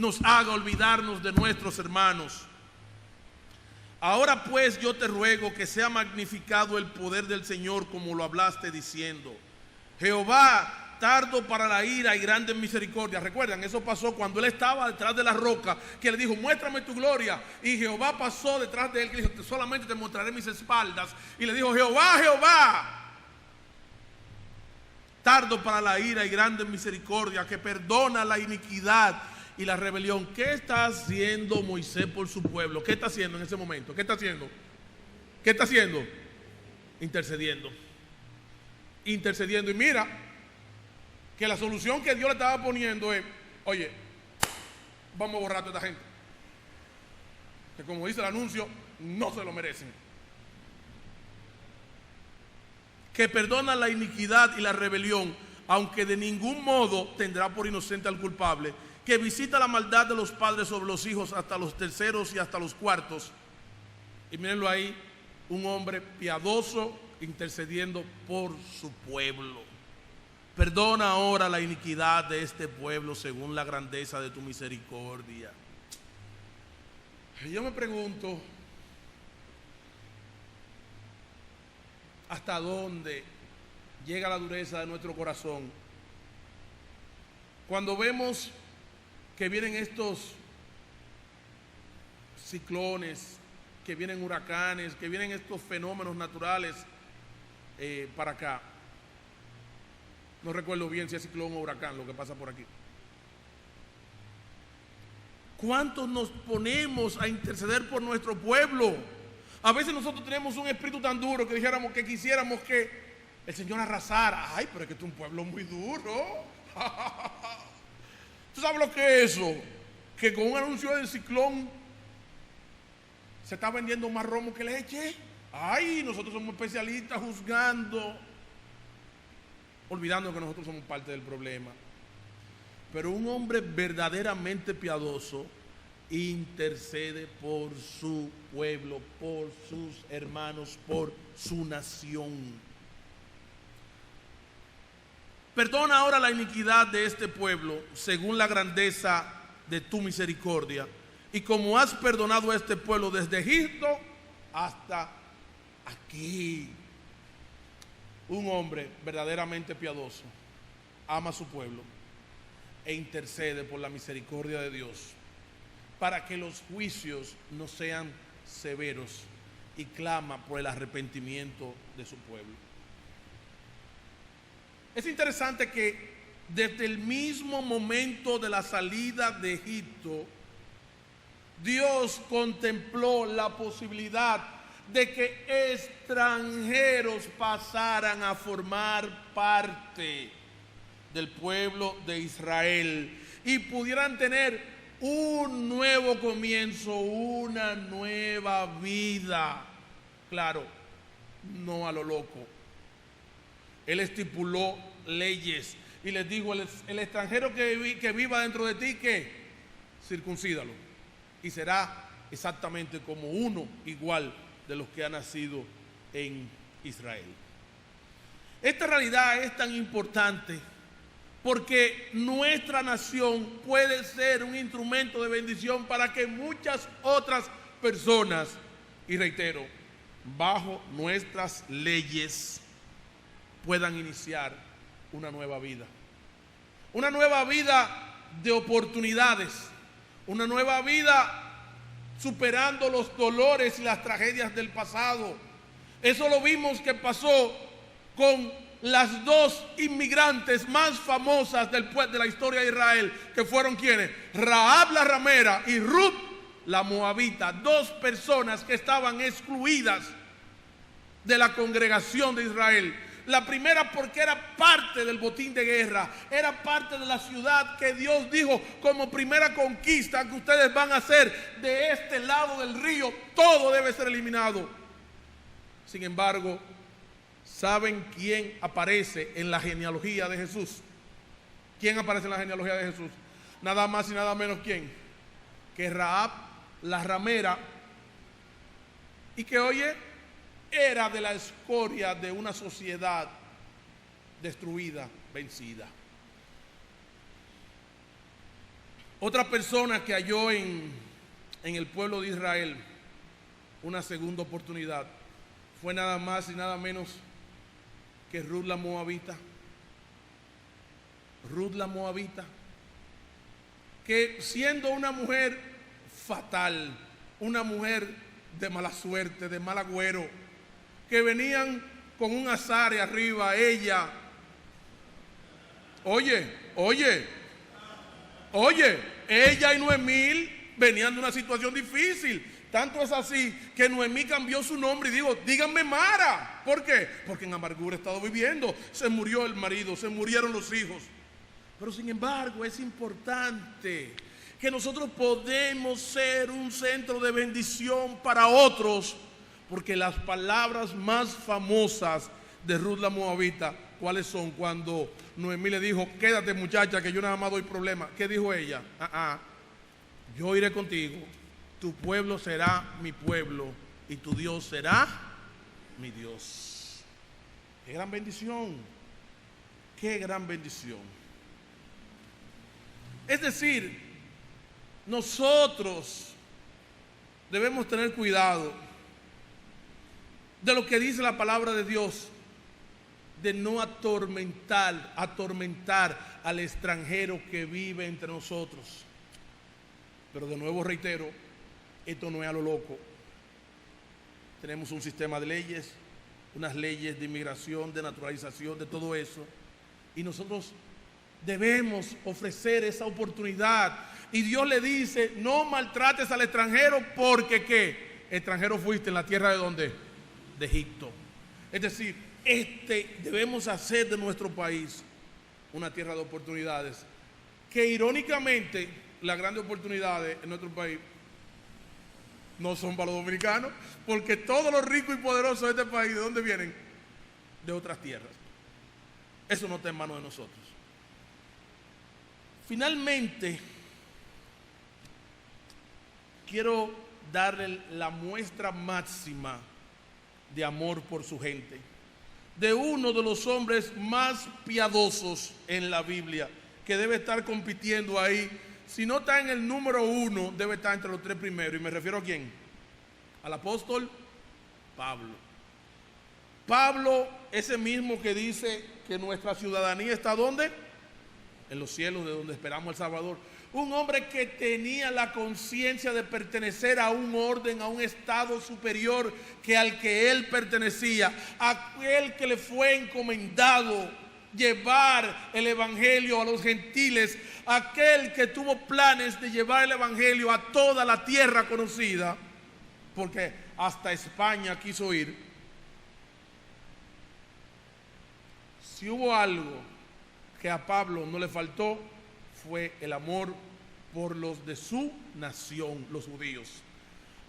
nos haga olvidarnos de nuestros hermanos. Ahora pues yo te ruego que sea magnificado el poder del Señor como lo hablaste diciendo: Jehová, tardo para la ira y grande en misericordia. Recuerdan, eso pasó cuando él estaba detrás de la roca, que le dijo: muéstrame tu gloria. Y Jehová pasó detrás de él, que dijo: solamente te mostraré mis espaldas. Y le dijo: Jehová, Jehová, tardo para la ira y grande en misericordia, que perdona la iniquidad y la rebelión. ¿Qué está haciendo Moisés por su pueblo? ¿Qué está haciendo en ese momento? ¿Qué está haciendo? ¿Qué está haciendo? Intercediendo. Intercediendo. Y mira que la solución que Dios le estaba poniendo es: oye, vamos a borrar a toda esta gente, que como dice el anuncio, no se lo merecen. Que perdona la iniquidad y la rebelión, aunque de ningún modo tendrá por inocente al culpable. Que visita la maldad de los padres sobre los hijos hasta los terceros y hasta los cuartos. Y mírenlo ahí, un hombre piadoso intercediendo por su pueblo. Perdona ahora la iniquidad de este pueblo según la grandeza de tu misericordia. Y yo me pregunto, ¿hasta dónde llega la dureza de nuestro corazón cuando vemos que vienen estos ciclones, que vienen huracanes, que vienen estos fenómenos naturales para acá? No recuerdo bien si es ciclón o huracán lo que pasa por aquí. ¿Cuántos nos ponemos a interceder por nuestro pueblo? A veces nosotros tenemos un espíritu tan duro que dijéramos, que quisiéramos que el Señor arrasara. Ay, pero es que este es un pueblo muy duro. ¿Tú sabes lo que es eso? Que con un anuncio del ciclón se está vendiendo más romo que leche. Ay, nosotros somos especialistas juzgando, olvidando que nosotros somos parte del problema. Pero un hombre verdaderamente piadoso intercede por su pueblo, por sus hermanos, por su nación. Perdona ahora la iniquidad de este pueblo según la grandeza de tu misericordia, y como has perdonado a este pueblo desde Egipto hasta aquí. Un hombre verdaderamente piadoso ama a su pueblo e intercede por la misericordia de Dios para que los juicios no sean severos, y clama por el arrepentimiento de su pueblo. Es interesante que desde el mismo momento de la salida de Egipto, Dios contempló la posibilidad de que extranjeros pasaran a formar parte del pueblo de Israel y pudieran tener un nuevo comienzo, una nueva vida. Claro, no a lo loco. Él estipuló leyes y les dijo: el extranjero que viva dentro de ti, ¿qué? Circuncídalo, y será exactamente como uno igual de los que han nacido en Israel. Esta realidad es tan importante porque nuestra nación puede ser un instrumento de bendición para que muchas otras personas, y reitero, bajo nuestras leyes, puedan iniciar una nueva vida. Una nueva vida de oportunidades, una nueva vida superando los dolores y las tragedias del pasado. Eso lo vimos que pasó con las dos inmigrantes más famosas de la historia de Israel, que fueron ¿quiénes? Rahab la ramera y Ruth la moabita, dos personas que estaban excluidas de la congregación de Israel. La primera porque era parte del botín de guerra, era parte de la ciudad que Dios dijo como primera conquista que ustedes van a hacer de este lado del río, todo debe ser eliminado. Sin embargo, ¿saben quién aparece en la genealogía de Jesús? ¿Quién aparece en la genealogía de Jesús? Nada más y nada menos que Rahab la ramera, y que oye, era de la escoria de una sociedad destruida, vencida. Otra persona que halló en el pueblo de Israel una segunda oportunidad fue nada más y nada menos que Ruth la Moabita. Ruth la Moabita, que siendo una mujer fatal, una mujer de mala suerte, de mal agüero, que venían con un azar arriba, ella, ella y Noemí venían de una situación difícil. Tanto es así que Noemí cambió su nombre y dijo: díganme Mara. ¿Por qué? Porque en amargura he estado viviendo. Se murió el marido, se murieron los hijos. Pero sin embargo es importante que nosotros podemos ser un centro de bendición para otros, porque las palabras más famosas de Ruth la Moabita, ¿cuáles son? Cuando Noemí le dijo: quédate muchacha, que yo nada más doy problemas. ¿Qué dijo ella? Yo iré contigo, tu pueblo será mi pueblo y tu Dios será mi Dios. ¡Qué gran bendición! ¡Qué gran bendición! Es decir, nosotros debemos tener cuidado de lo que dice la palabra de Dios, de no atormentar al extranjero que vive entre nosotros. Pero de nuevo reitero, esto no es a lo loco. Tenemos un sistema de leyes, unas leyes de inmigración, de naturalización, de todo eso, y nosotros debemos ofrecer esa oportunidad. Y Dios le dice: no maltrates al extranjero, porque ¿qué? Extranjero fuiste en la tierra de ¿dónde? De Egipto. Es decir, debemos hacer de nuestro país una tierra de oportunidades, que irónicamente las grandes oportunidades en nuestro país no son para los dominicanos, porque todos los ricos y poderosos de este país, ¿de dónde vienen? De otras tierras. Eso no está en manos de nosotros. Finalmente, quiero darle la muestra máxima de amor por su gente, de uno de los hombres más piadosos en la Biblia, que debe estar compitiendo ahí. Si no está en el número 1, debe estar entre los 3 primeros. ¿Y me refiero a quién? Al apóstol Pablo. Pablo, ese mismo que dice que nuestra ciudadanía está ¿dónde? En los cielos, de donde esperamos al Salvador. Un hombre que tenía la conciencia de pertenecer a un orden, a un estado superior que al que él pertenecía, aquel que le fue encomendado llevar el evangelio a los gentiles, aquel que tuvo planes de llevar el evangelio a toda la tierra conocida, porque hasta España quiso ir. Si hubo algo que a Pablo no le faltó, fue el amor por los de su nación, los judíos.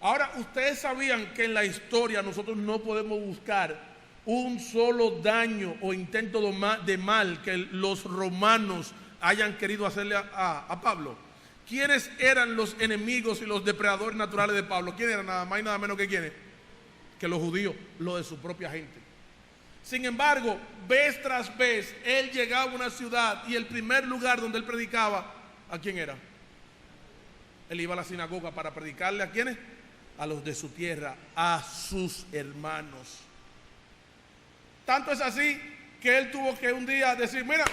Ahora, ustedes sabían que en la historia nosotros no podemos buscar un solo daño o intento de mal que los romanos hayan querido hacerle a Pablo. ¿Quiénes eran los enemigos y los depredadores naturales de Pablo? ¿Quiénes eran? Nada más y nada menos que quiénes, que los judíos, los de su propia gente. Sin embargo, vez tras vez, él llegaba a una ciudad y el primer lugar donde él predicaba, ¿a quién era? Él iba a la sinagoga para predicarle, ¿a quiénes? A los de su tierra, a sus hermanos. Tanto es así que él tuvo que un día decir: mira,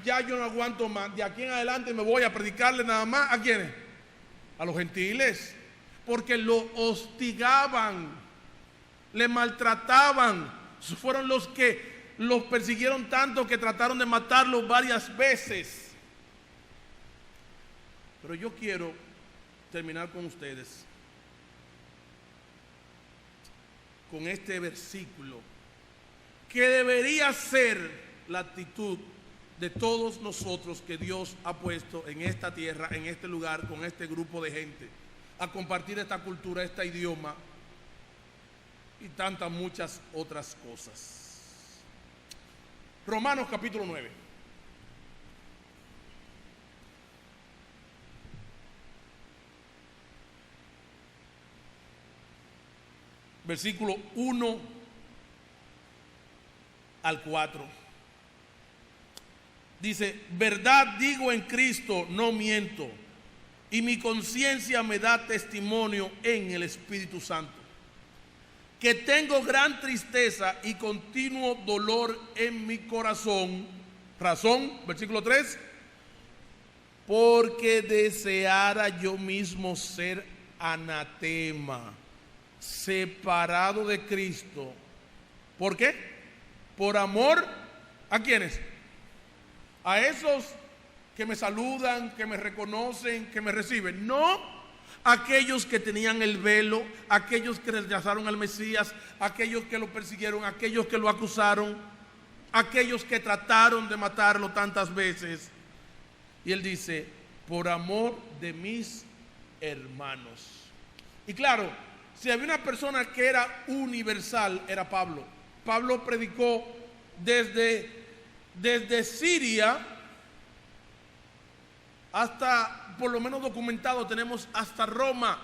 ya yo no aguanto más, de aquí en adelante me voy a predicarle nada más, ¿a quiénes? A los gentiles, porque lo hostigaban, le maltrataban. Fueron los que los persiguieron tanto que trataron de matarlo varias veces. Pero yo quiero terminar con ustedes con este versículo, que debería ser la actitud de todos nosotros que Dios ha puesto en esta tierra, en este lugar, con este grupo de gente, a compartir esta cultura, este idioma y tantas muchas otras cosas. Romanos capítulo 9. Versículo 1 al 4. Dice: verdad digo en Cristo, no miento, y mi conciencia me da testimonio en el Espíritu Santo, que tengo gran tristeza y continuo dolor en mi corazón. Razón, versículo 3, porque deseara yo mismo ser anatema, separado de Cristo. ¿Por qué? Por amor, ¿a quiénes? A esos que me saludan, que me reconocen, que me reciben. No, aquellos que tenían el velo, aquellos que rechazaron al Mesías, aquellos que lo persiguieron, aquellos que lo acusaron, aquellos que trataron de matarlo tantas veces. Y él dice, por amor de mis hermanos. Y claro, si había una persona que era universal, era Pablo. Pablo predicó desde Siria hasta, por lo menos documentado tenemos, hasta Roma.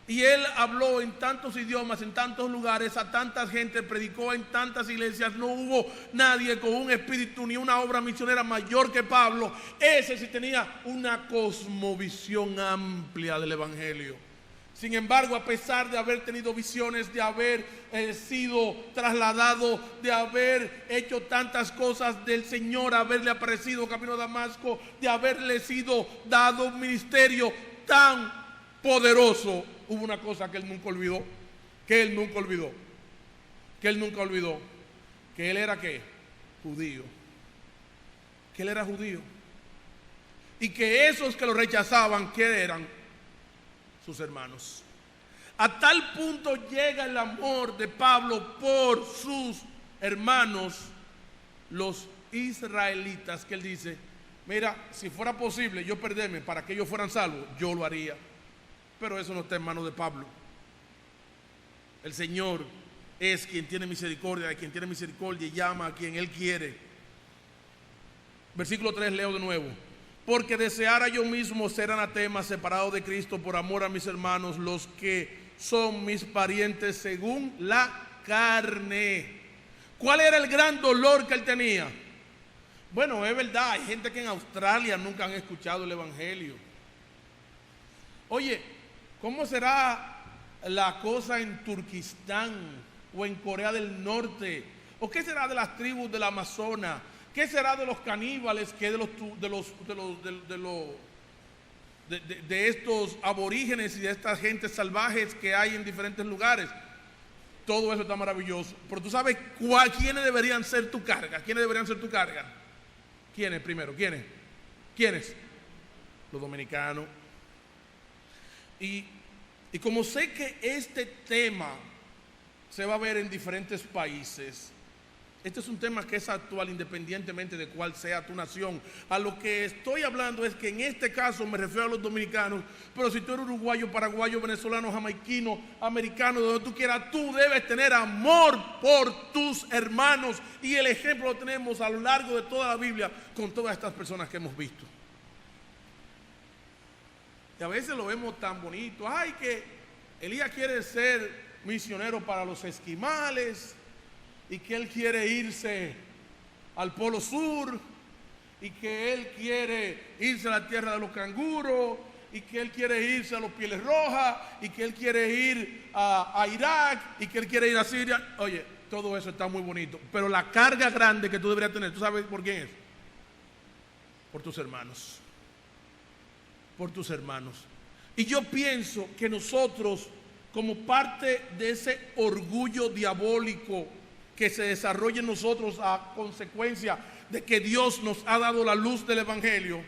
Y él habló en tantos idiomas, en tantos lugares, a tanta gente, predicó en tantas iglesias. No hubo nadie con un espíritu ni una obra misionera mayor que Pablo. Ese sí tenía una cosmovisión amplia del evangelio. Sin embargo, a pesar de haber tenido visiones, de haber sido trasladado, de haber hecho tantas cosas, del Señor haberle aparecido camino a Damasco, de haberle sido dado un ministerio tan poderoso, hubo una cosa que él nunca olvidó, que él era ¿qué? Judío. Que él era judío. Y que esos que lo rechazaban, ¿qué eran? Sus hermanos. A tal punto llega el amor de Pablo por sus hermanos, los israelitas, que él dice, mira, si fuera posible yo perderme para que ellos fueran salvos, yo lo haría. Pero eso no está en manos de Pablo. El Señor es quien tiene misericordia, quien tiene misericordia y llama a quien Él quiere. Versículo 3, leo de nuevo. Porque deseara yo mismo ser anatema, separado de Cristo, por amor a mis hermanos, los que son mis parientes según la carne. ¿Cuál era el gran dolor que él tenía? Bueno, es verdad, hay gente que en Australia nunca han escuchado el evangelio. Oye, ¿cómo será la cosa en Turquistán o en Corea del Norte? ¿O qué será de las tribus del Amazonas? ¿Qué será de los caníbales, que de estos aborígenes y de estas gentes salvajes que hay en diferentes lugares? Todo eso está maravilloso. Pero tú sabes quiénes deberían ser tu carga. ¿Quiénes deberían ser tu carga? ¿Quiénes primero? ¿Quiénes? Los dominicanos. Y como sé que este tema se va a ver en diferentes países, este es un tema que es actual independientemente de cuál sea tu nación. A lo que estoy hablando es que en este caso me refiero a los dominicanos, pero si tú eres uruguayo, paraguayo, venezolano, jamaiquino, americano, donde tú quieras, tú debes tener amor por tus hermanos. Y el ejemplo lo tenemos a lo largo de toda la Biblia con todas estas personas que hemos visto. Y a veces lo vemos tan bonito. Ay, que Elías quiere ser misionero para los esquimales, y que él quiere irse al Polo Sur, y que él quiere irse a la tierra de los canguros, y que él quiere irse a los Pieles Rojas, y que él quiere ir a Irak, y que él quiere ir a Siria. Oye, todo eso está muy bonito, pero la carga grande que tú deberías tener, ¿tú sabes por quién es? Por tus hermanos. Por tus hermanos. Y yo pienso que nosotros, como parte de ese orgullo diabólico que se desarrolla en nosotros a consecuencia de que Dios nos ha dado la luz del evangelio,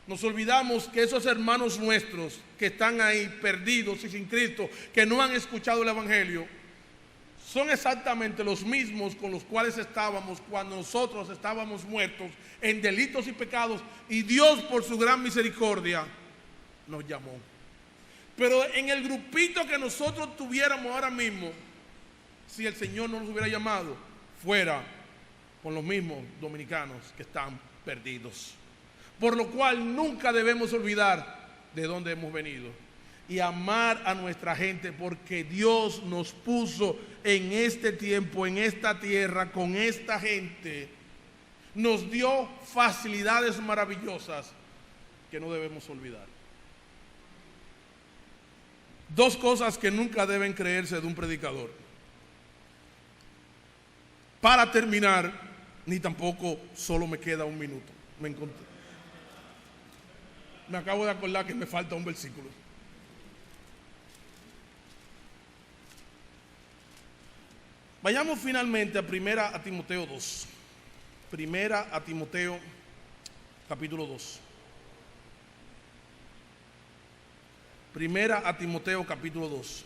nos olvidamos que esos hermanos nuestros que están ahí perdidos y sin Cristo, que no han escuchado el evangelio, son exactamente los mismos con los cuales estábamos cuando nosotros estábamos muertos en delitos y pecados, y Dios por su gran misericordia nos llamó. Pero en el grupito que nosotros tuviéramos ahora mismo, si el Señor no nos hubiera llamado, fuera con los mismos dominicanos que están perdidos. Por lo cual nunca debemos olvidar de dónde hemos venido y amar a nuestra gente, porque Dios nos puso en este tiempo, en esta tierra, con esta gente. Nos dio facilidades maravillosas que no debemos olvidar. Dos cosas que nunca deben creerse de un predicador. Para terminar, ni tampoco solo me queda un minuto. Me acabo de acordar que me falta un versículo. Vayamos finalmente a Primera a Timoteo 2. Primera a Timoteo capítulo 2. Primera a Timoteo capítulo 2.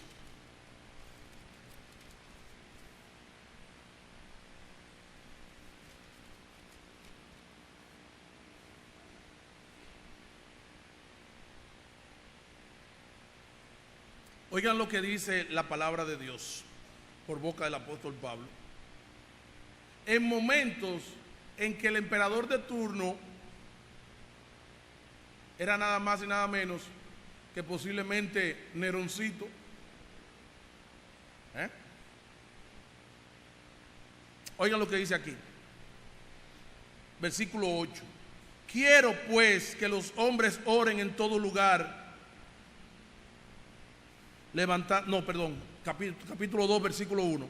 Oigan lo que dice la palabra de Dios por boca del apóstol Pablo. En momentos en que el emperador de turno era nada más y nada menos que posiblemente Neroncito. Oigan lo que dice aquí. Versículo 8. Quiero pues que los hombres oren en todo lugar. Capítulo 2, versículo 1.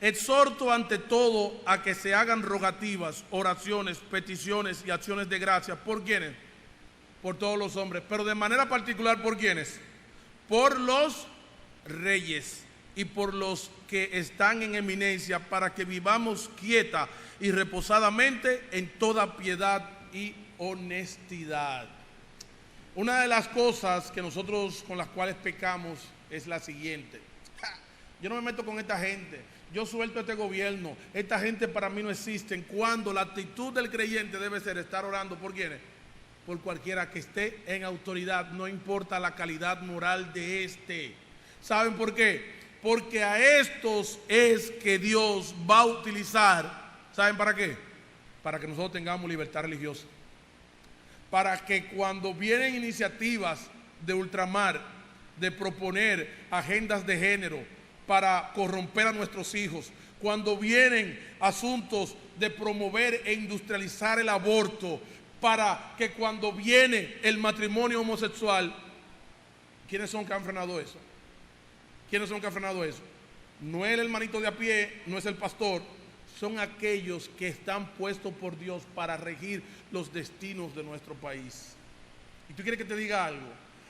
Exhorto ante todo a que se hagan rogativas, oraciones, peticiones y acciones de gracia. ¿Por quiénes? Por todos los hombres, pero de manera particular, ¿por quiénes? Por los reyes y por los que están en eminencia, para que vivamos quieta y reposadamente en toda piedad y honestidad. Una de las cosas que nosotros con las cuales pecamos es la siguiente: yo no me meto con esta gente, yo suelto este gobierno, esta gente para mí no existe. Cuando la actitud del creyente debe ser estar orando por quiénes, por cualquiera que esté en autoridad, no importa la calidad moral de este. ¿Saben por qué? Porque a estos es que Dios va a utilizar. ¿Saben para qué? Para que nosotros tengamos libertad religiosa, para que cuando vienen iniciativas de ultramar, de proponer agendas de género para corromper a nuestros hijos, cuando vienen asuntos de promover e industrializar el aborto, para que cuando viene el matrimonio homosexual, ¿quiénes son que han frenado eso? ¿Quiénes son que han frenado eso? No es el hermanito de a pie, no es el pastor, son aquellos que están puestos por Dios para regir los destinos de nuestro país. Y tú quieres que te diga algo,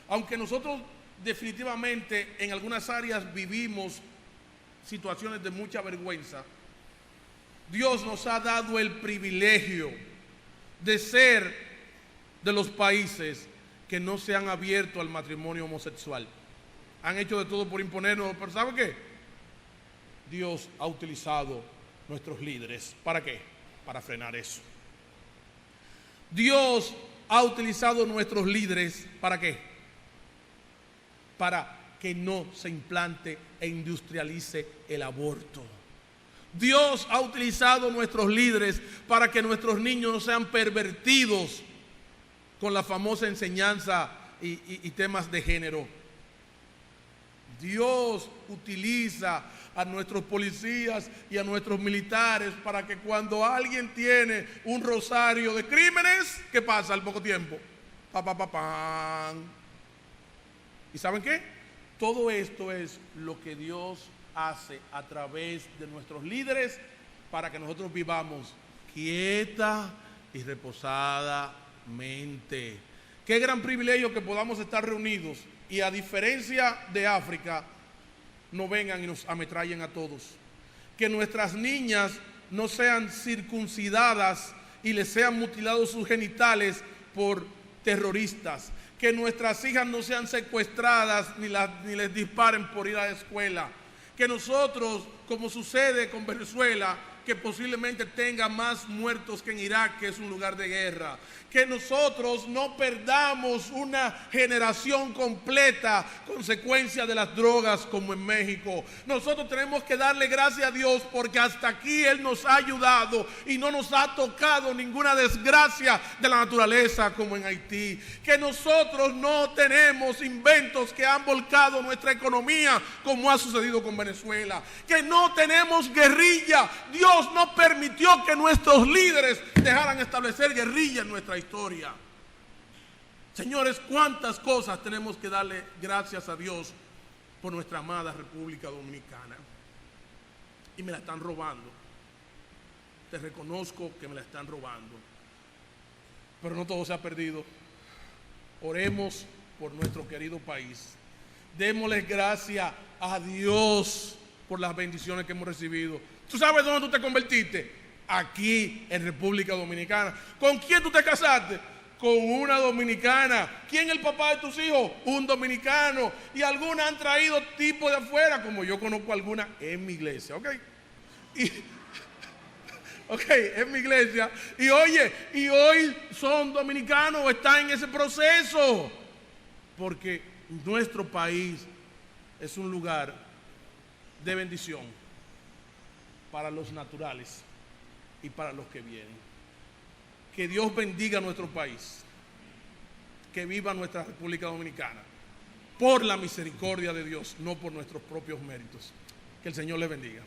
aunque nosotros definitivamente en algunas áreas vivimos situaciones de mucha vergüenza, Dios nos ha dado el privilegio de ser de los países que no se han abierto al matrimonio homosexual. Han hecho de todo por imponernos, pero ¿sabe qué? Dios ha utilizado nuestros líderes. ¿Para qué? Para frenar eso. Dios ha utilizado nuestros líderes. ¿Para qué? Para que no se implante e industrialice el aborto. Dios ha utilizado nuestros líderes para que nuestros niños no sean pervertidos con la famosa enseñanza y temas de género. Dios utiliza a nuestros policías y a nuestros militares para que cuando alguien tiene un rosario de crímenes, ¿qué pasa al poco tiempo? ¿Y saben qué? Todo esto es lo que Dios hace a través de nuestros líderes para que nosotros vivamos quieta y reposadamente. Qué gran privilegio que podamos estar reunidos y, a diferencia de África, no vengan y nos ametrallen a todos. Que nuestras niñas no sean circuncidadas y les sean mutilados sus genitales por terroristas. Que nuestras hijas no sean secuestradas ni les disparen por ir a la escuela. Que nosotros, como sucede con Venezuela, que posiblemente tenga más muertos que en Irak, que es un lugar de guerra. Que nosotros no perdamos una generación completa consecuencia de las drogas como en México. Nosotros tenemos que darle gracias a Dios porque hasta aquí Él nos ha ayudado y no nos ha tocado ninguna desgracia de la naturaleza como en Haití. Que nosotros no tenemos inventos que han volcado nuestra economía como ha sucedido con Venezuela. Que no tenemos guerrilla. Dios no permitió que nuestros líderes dejaran establecer guerrilla en nuestra historia. Señores, cuántas cosas tenemos que darle gracias a Dios por nuestra amada República Dominicana. Y me la están robando. Te reconozco que me la están robando. Pero no todo se ha perdido. Oremos por nuestro querido país. Démosle gracias a Dios por las bendiciones que hemos recibido. ¿Tú sabes dónde tú te convertiste? Aquí en República Dominicana. ¿Con quién tú te casaste? Con una dominicana. ¿Quién es el papá de tus hijos? Un dominicano. Y algunas han traído tipos de afuera, como yo conozco algunas en mi iglesia, ¿ok? En mi iglesia. Y oye, y hoy son dominicanos, están en ese proceso. Porque nuestro país es un lugar de bendición para los naturales y para los que vienen. Que Dios bendiga a nuestro país. Que viva nuestra República Dominicana. Por la misericordia de Dios, no por nuestros propios méritos. Que el Señor les bendiga.